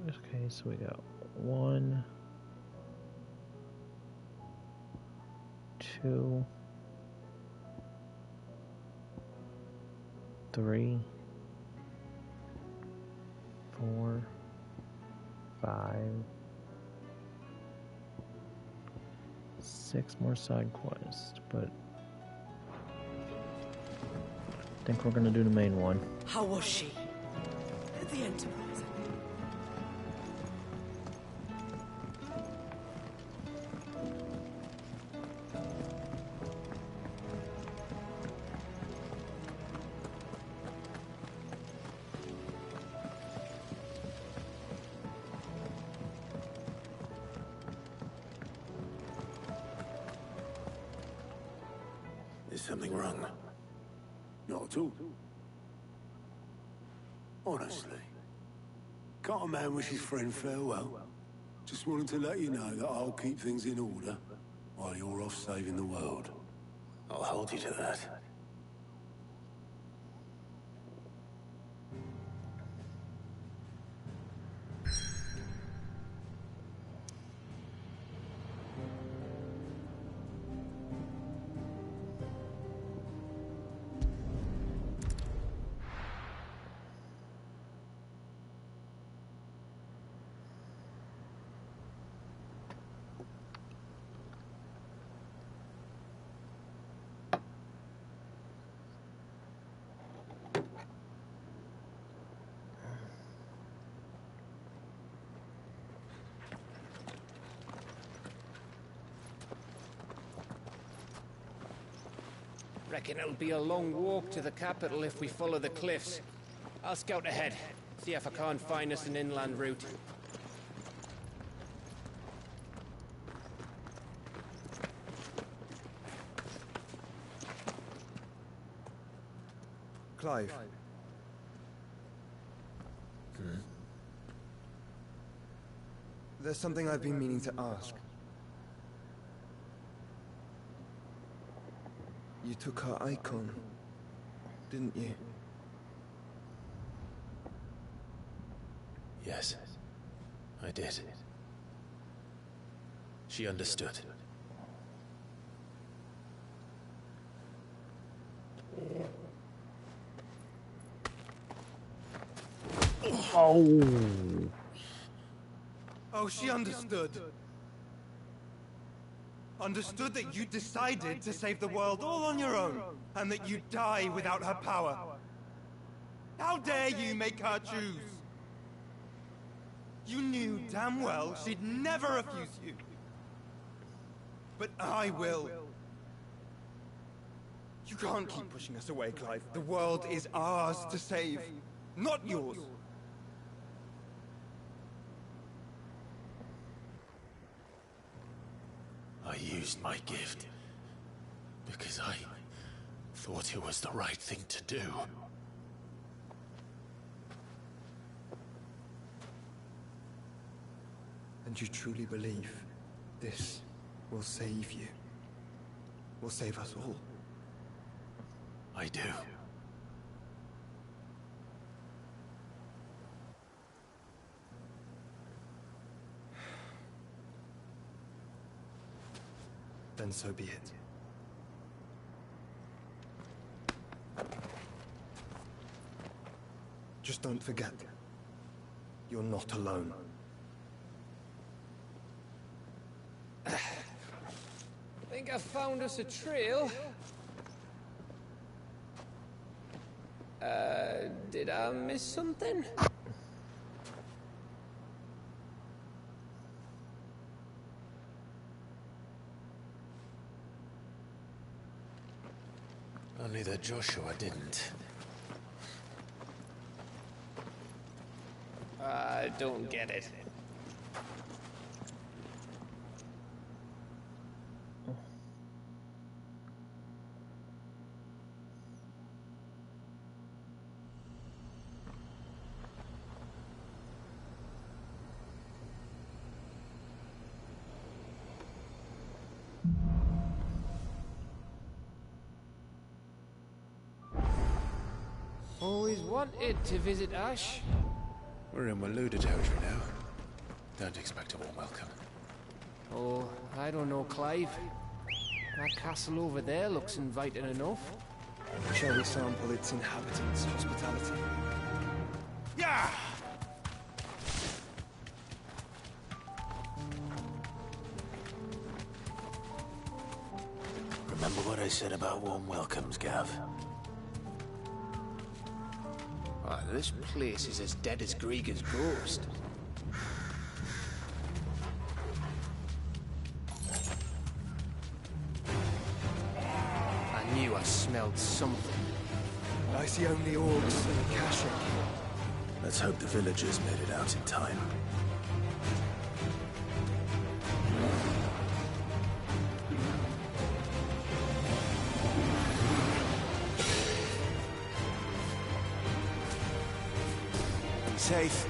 Okay, so we got 1, 2, 3, 4, 5, 6 more side quests, but I think we're gonna do the main one. How was she? The Enterprise. Is something wrong? Not at all. Honestly. Can't a man wish his friend farewell? Just wanted to let you know that I'll keep things in order while you're off saving the world. I'll hold you to that. Reckon it'll be a long walk to the capital if we follow the cliffs. I'll scout ahead, see if I can't find us an inland route. Clive. There's something I've been meaning to ask. You took her icon, didn't you? Yes, I did. She understood. Oh. Oh, she understood. Understood that you decided to save the world all on your own, and that you'd die without her power. How dare you make her choose? You knew damn well she'd never refuse you. But I will. You can't keep pushing us away, Clive. The world is ours to save, not yours. I used my gift because I thought it was the right thing to do. And you truly believe this will save you? Will save us all? I do. Then so be it. Just don't forget, you're not alone. Think I found us a trail. Did I miss something? only that Joshua didn't. I don't get it. Always wanted to visit Ash. We're in Waluda territory now. Don't expect a warm welcome. Oh, I don't know, Clive. That castle over there looks inviting enough. Shall we sample its inhabitants' hospitality? Yeah! Remember what I said about warm welcomes, Gav? Oh, this place is as dead as Greagor's ghost. I knew I smelled something. I see only orcs and a Kashik. Let's hope the villagers made it out in time. Be safe.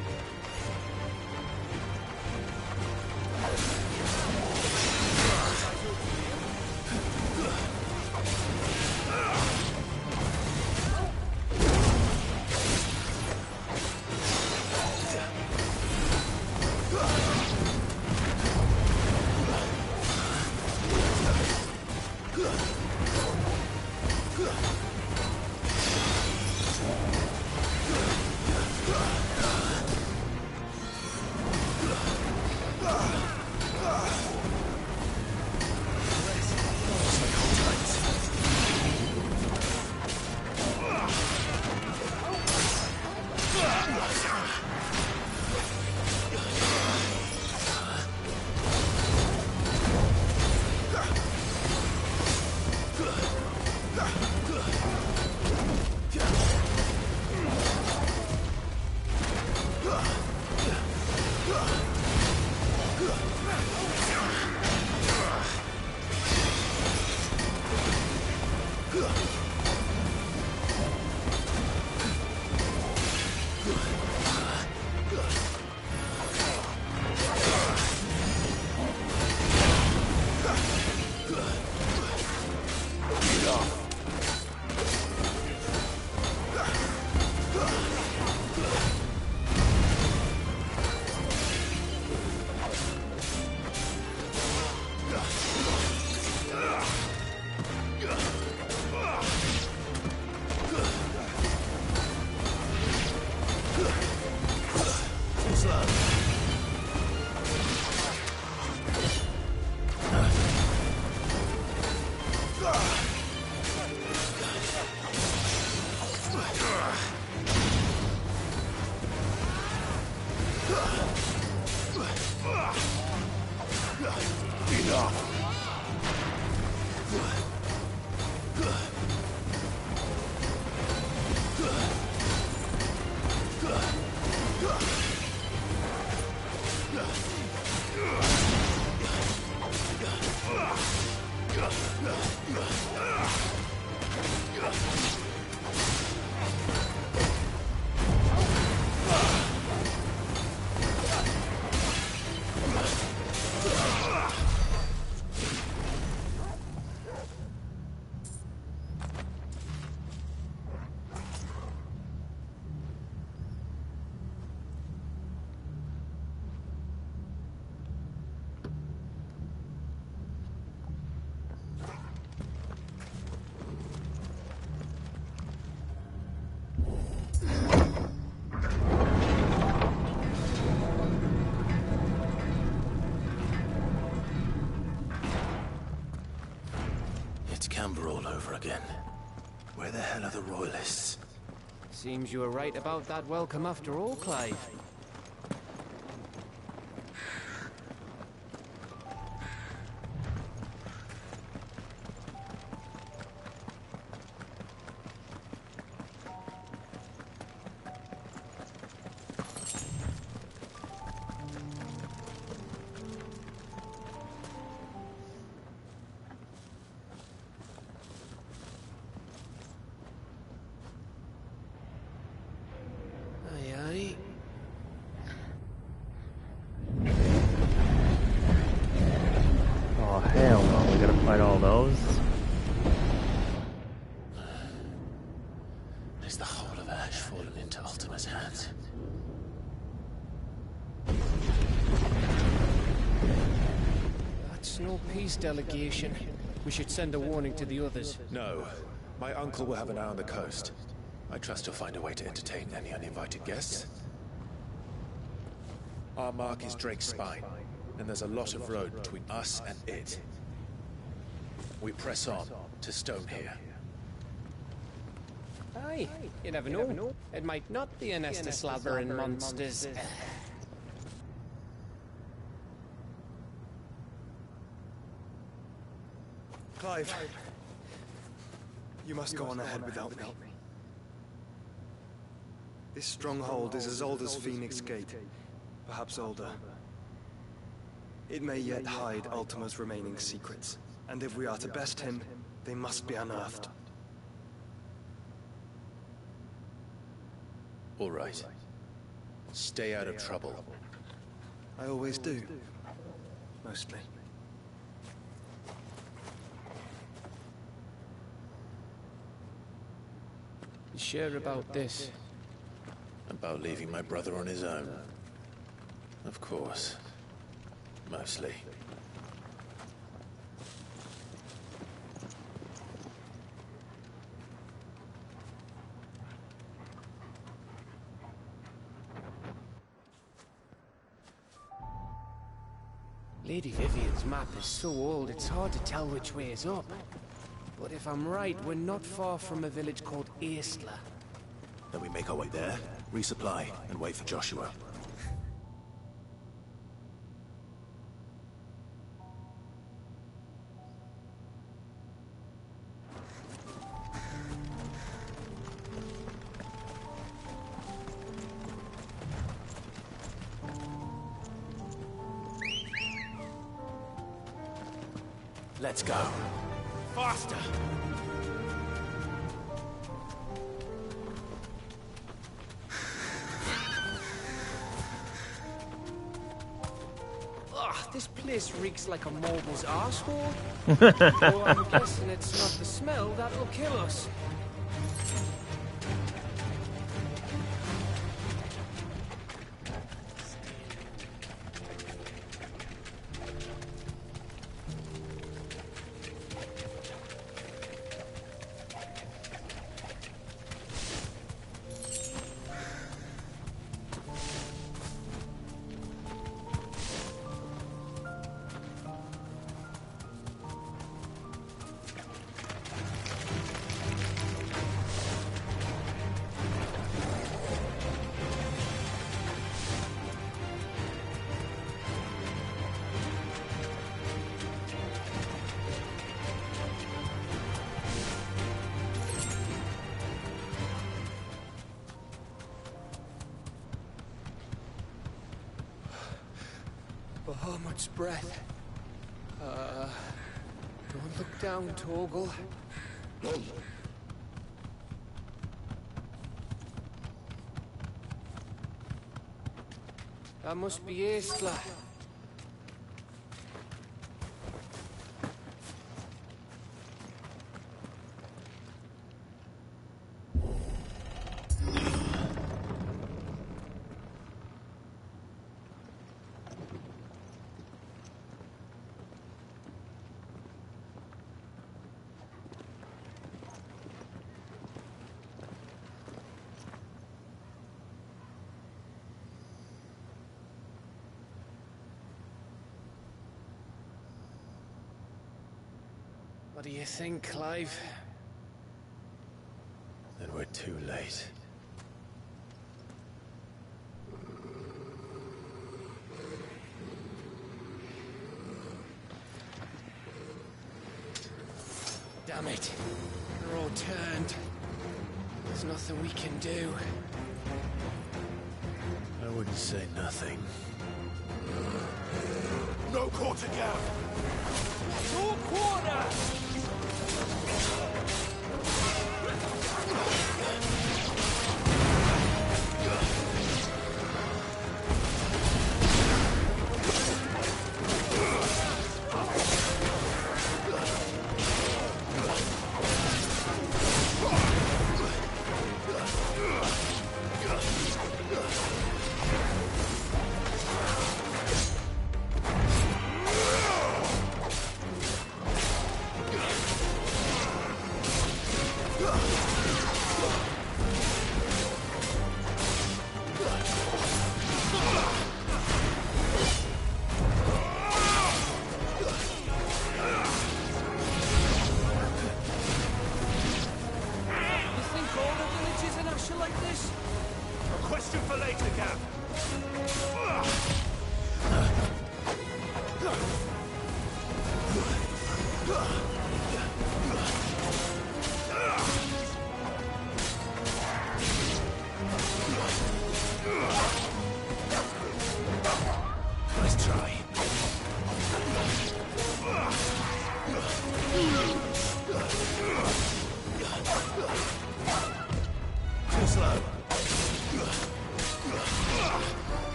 Camber all over again. Where the hell are the royalists? Seems you were right about that welcome after all, Clive. suppose. Is the whole of Ash fallen into Ultima's hands? That's no peace delegation. We should send a warning to the others. No. My uncle will have an eye on the coast. I trust he'll find a way to entertain any uninvited guests. Our mark is Drake's Spine, and there's a lot of road between us and it. We press on to Stonehere. Aye, you never know. It might not be a nest of slabbering monsters. Clive, you must go on ahead without me. This stronghold is as old as Phoenix Gate, perhaps older. It may yet hide Ultima's remaining secrets, and if we are to best him, they must be unearthed. All right. Stay out of trouble. I always do. Mostly. You sure about this? About leaving my brother on his own? Of course. Mostly. Lady Vivian's map is so old, it's hard to tell which way is up. But if I'm right, we're not far from a village called Aistla. Then we make our way there, resupply, and wait for Joshua. Let's go. Faster! Ugh, this place reeks like a mobile's arsehole. Oh, I'm guessing it's not the smell that'll kill us. Oh, much breath. Don't look down, Torgal. That must be Aistla. What do you think, Clive? Then we're too late. Damn it. They're all turned. There's nothing we can do. I wouldn't say nothing. No quarter gap! No quarter!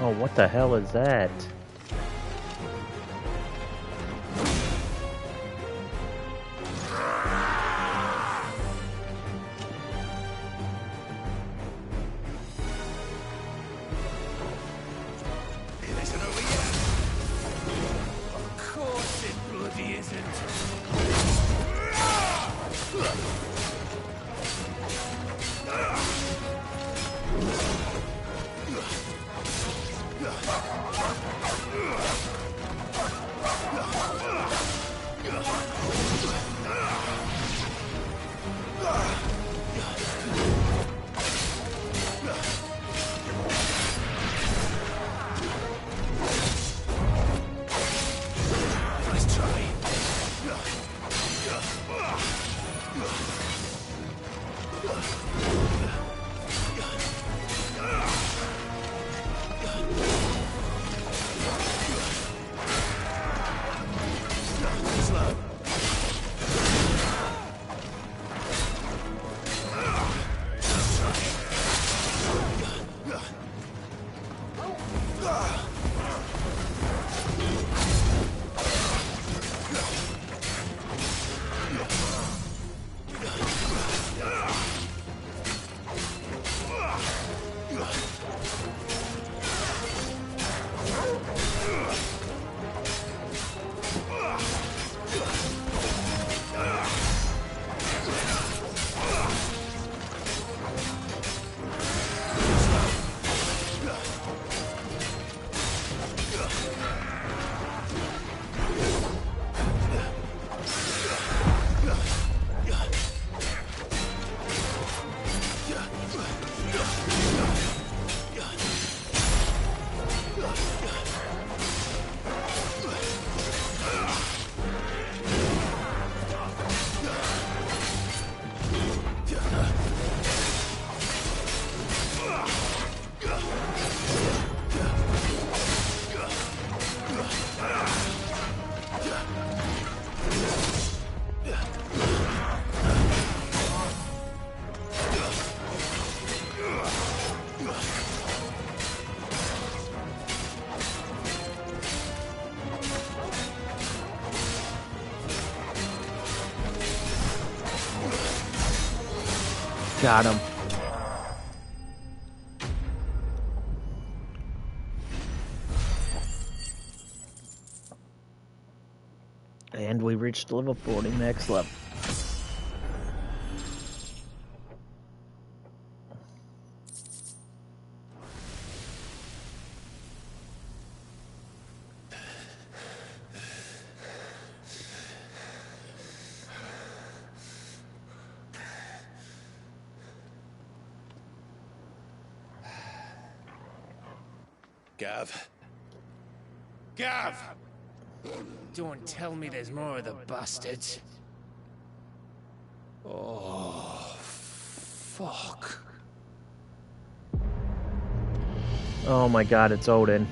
Oh, what the hell is that? Got him. And we reached level 40, next level. Gav. Gav! Don't tell me there's more of the bastards. Oh, fuck. Oh my god, it's Odin.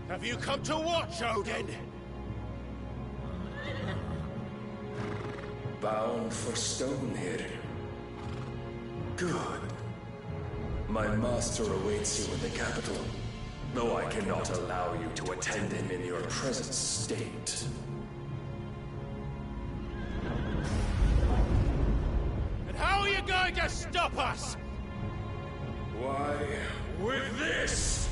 Have you come to watch, Odin? Bound for Stonehill. Good. My master awaits you in the capital, though I cannot allow you to attend him in your present state. And how are you going to stop us? Why, with this!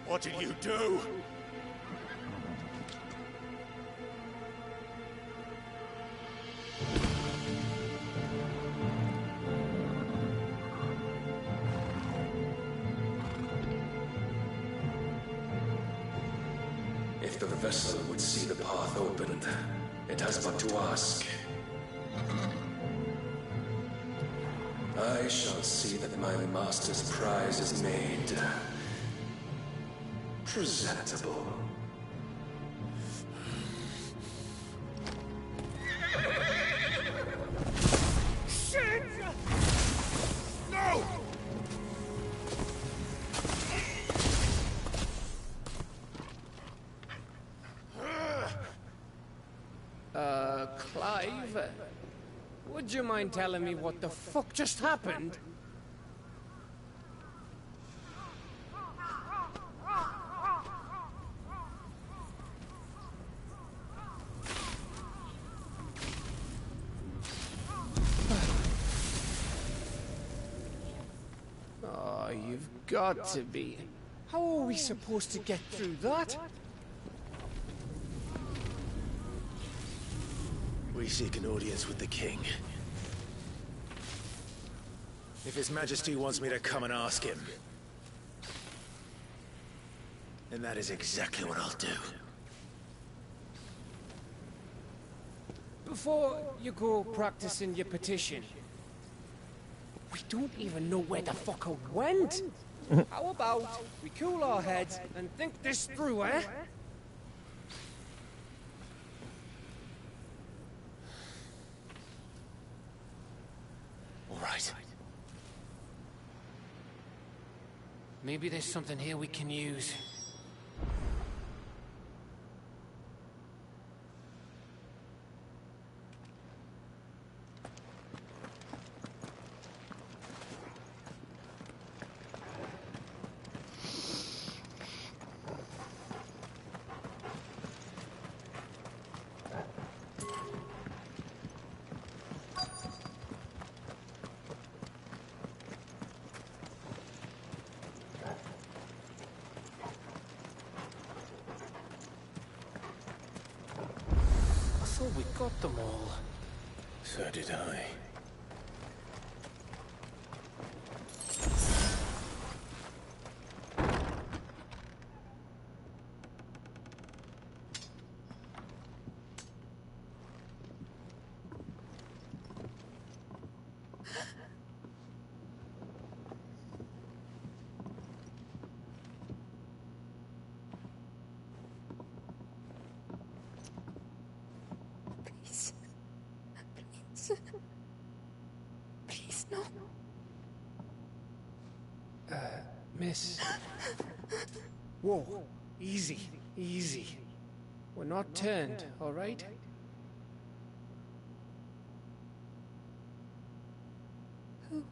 What did you do? If the vessel would see the path opened, it has but to ask. I shall see that my master's prize is made presentable. Shit! No! Clive? Would you mind telling me what the fuck just happened? Oh, you've got to be. How are we supposed to get through that? We seek an audience with the king. If His Majesty wants me to come and ask him, then that is exactly what I'll do. Before you go practicing your petition, we don't even know where the fucker went. How about we cool our heads and think this through, eh? All right. Maybe there's something here we can use. I thought we got them all. So did I. Please, no. Miss. Whoa. Easy. Easy. We're not turned, all right? Who?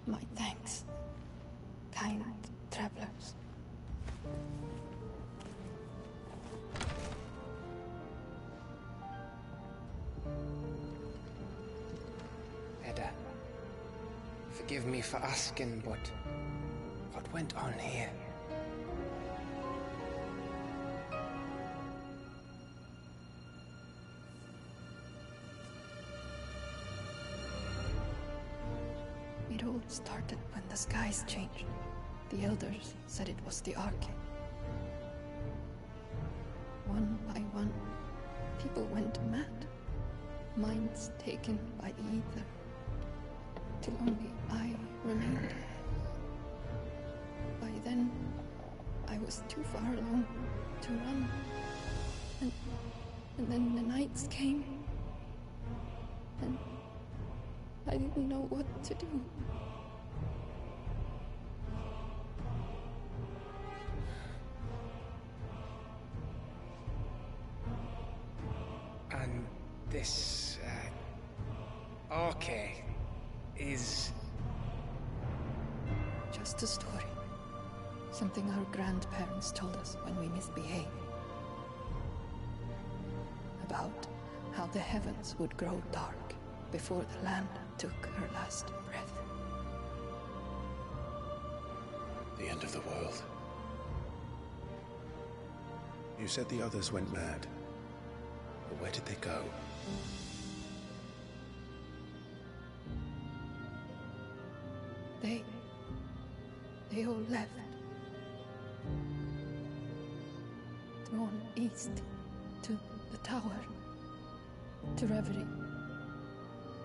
My thanks, kind travelers. Edda, forgive me for asking, but what went on here? It all started when the skies changed. The elders said it was the Arcane. One by one, people went mad. Minds taken by ether. Till only I remained. By then, I was too far along to run. And then the nights came. And I didn't know what to do. And this, Arcane is... Just a story. Something our grandparents told us when we misbehaved. About how the heavens would grow dark before the land took her last breath. The end of the world. You said the others went mad. But where did they go? They all left. Gone east to the tower, to Reverie.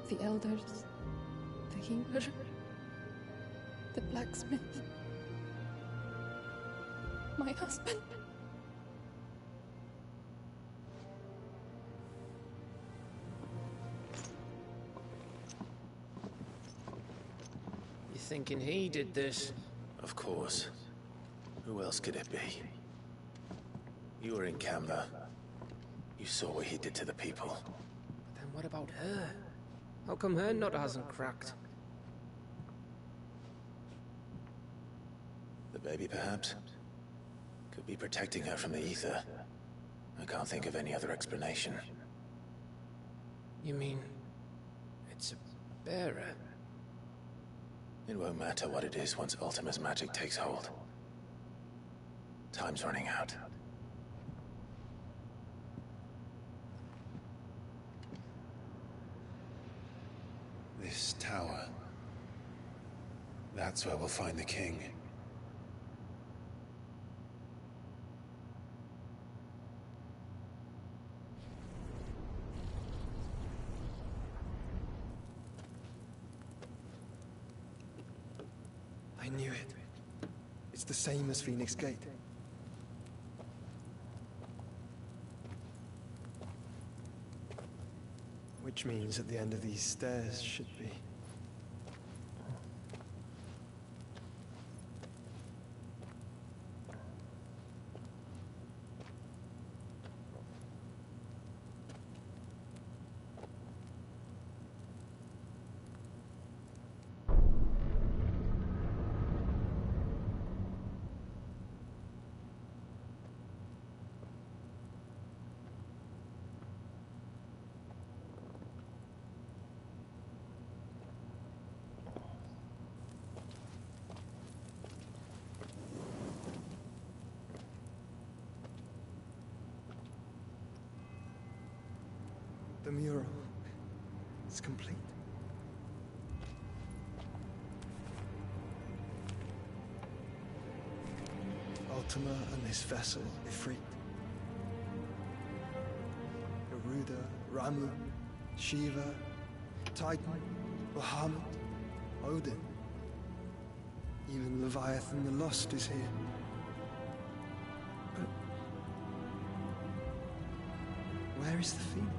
The elders, the healer, the blacksmith, my husband. You thinking he did this? Of course. Who else could it be? You were in Camber. You saw what he did to the people. Then what about her? How come her nut hasn't cracked? The baby, perhaps? Could be protecting her from the ether. I can't think of any other explanation. You mean... it's a bearer? It won't matter what it is once Ultima's magic takes hold. Time's running out. This tower. That's where we'll find the king. I knew it. It's the same as Phoenix Gate. Which means at the end of these stairs should be... The mural is complete. Ultima and this vessel, Ifrit. Garuda, Ramu, Shiva, Titan, Bahamut, Odin. Even Leviathan the Lost is here. But where is the Phoenix?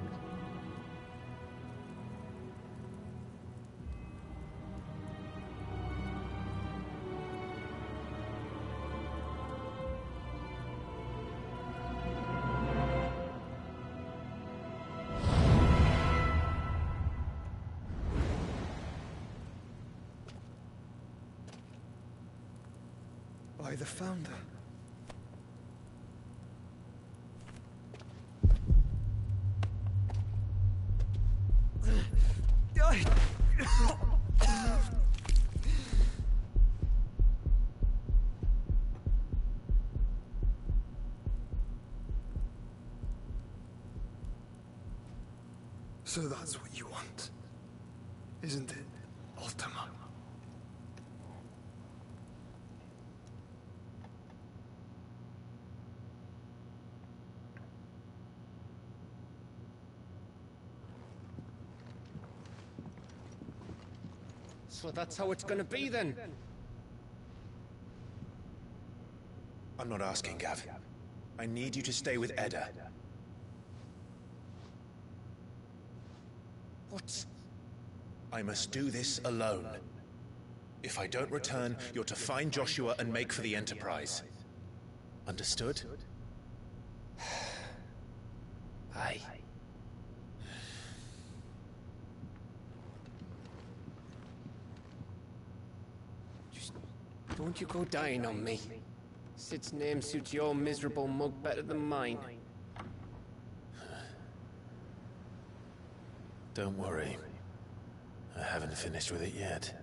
By the Founder. So that's what you want, isn't it, Ultima? So that's how it's gonna be then? I'm not asking, Gav. I need you to stay with Edda. What? I must do this alone. If I don't return, you're to find Joshua and make for the Enterprise. Understood? Aye. Just don't you go dying on me. Sid's name suits your miserable mug better than mine. Don't worry. I haven't finished with it yet.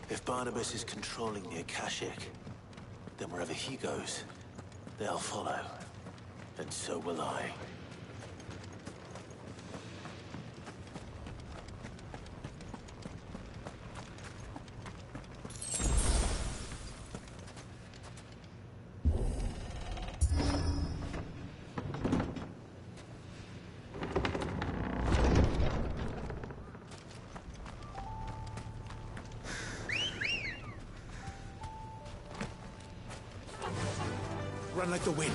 If Barnabas is controlling the Akashic, then wherever he goes, they'll follow. And so will I. Run like the wind.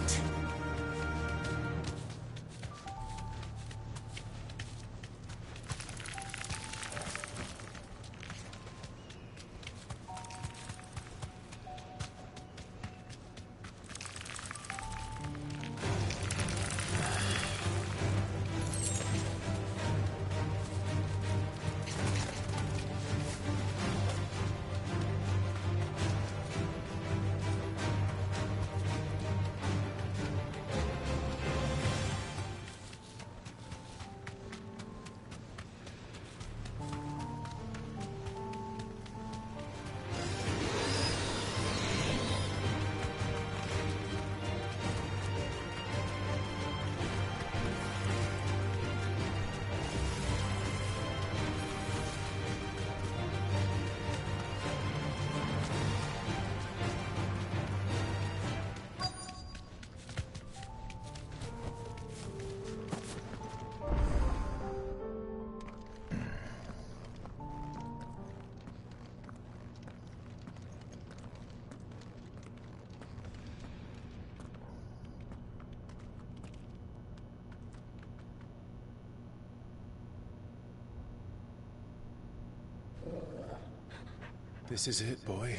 This is it, boy.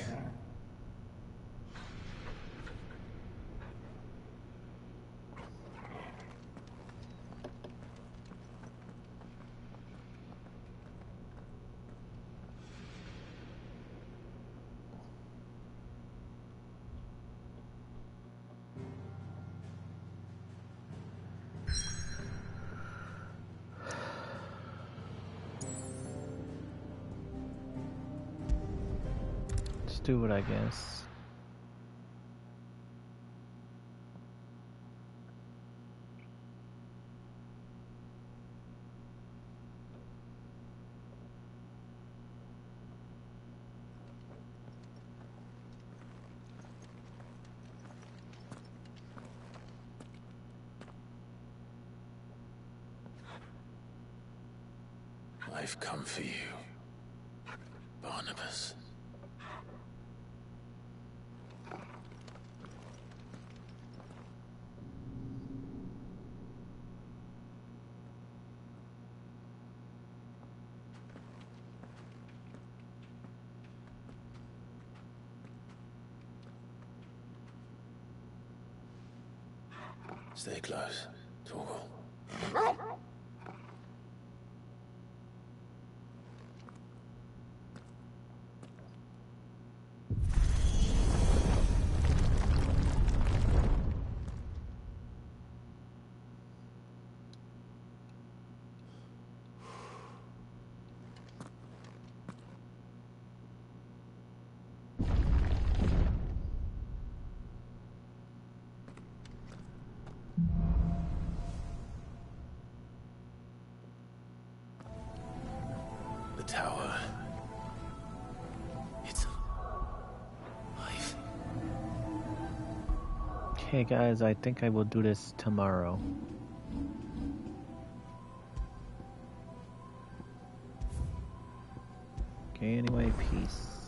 Do it, I guess. I've come for you, Barnabas. Stay close, Torgal. the tower. It's alive. Okay, guys, I think I will do this tomorrow. Okay, anyway, peace.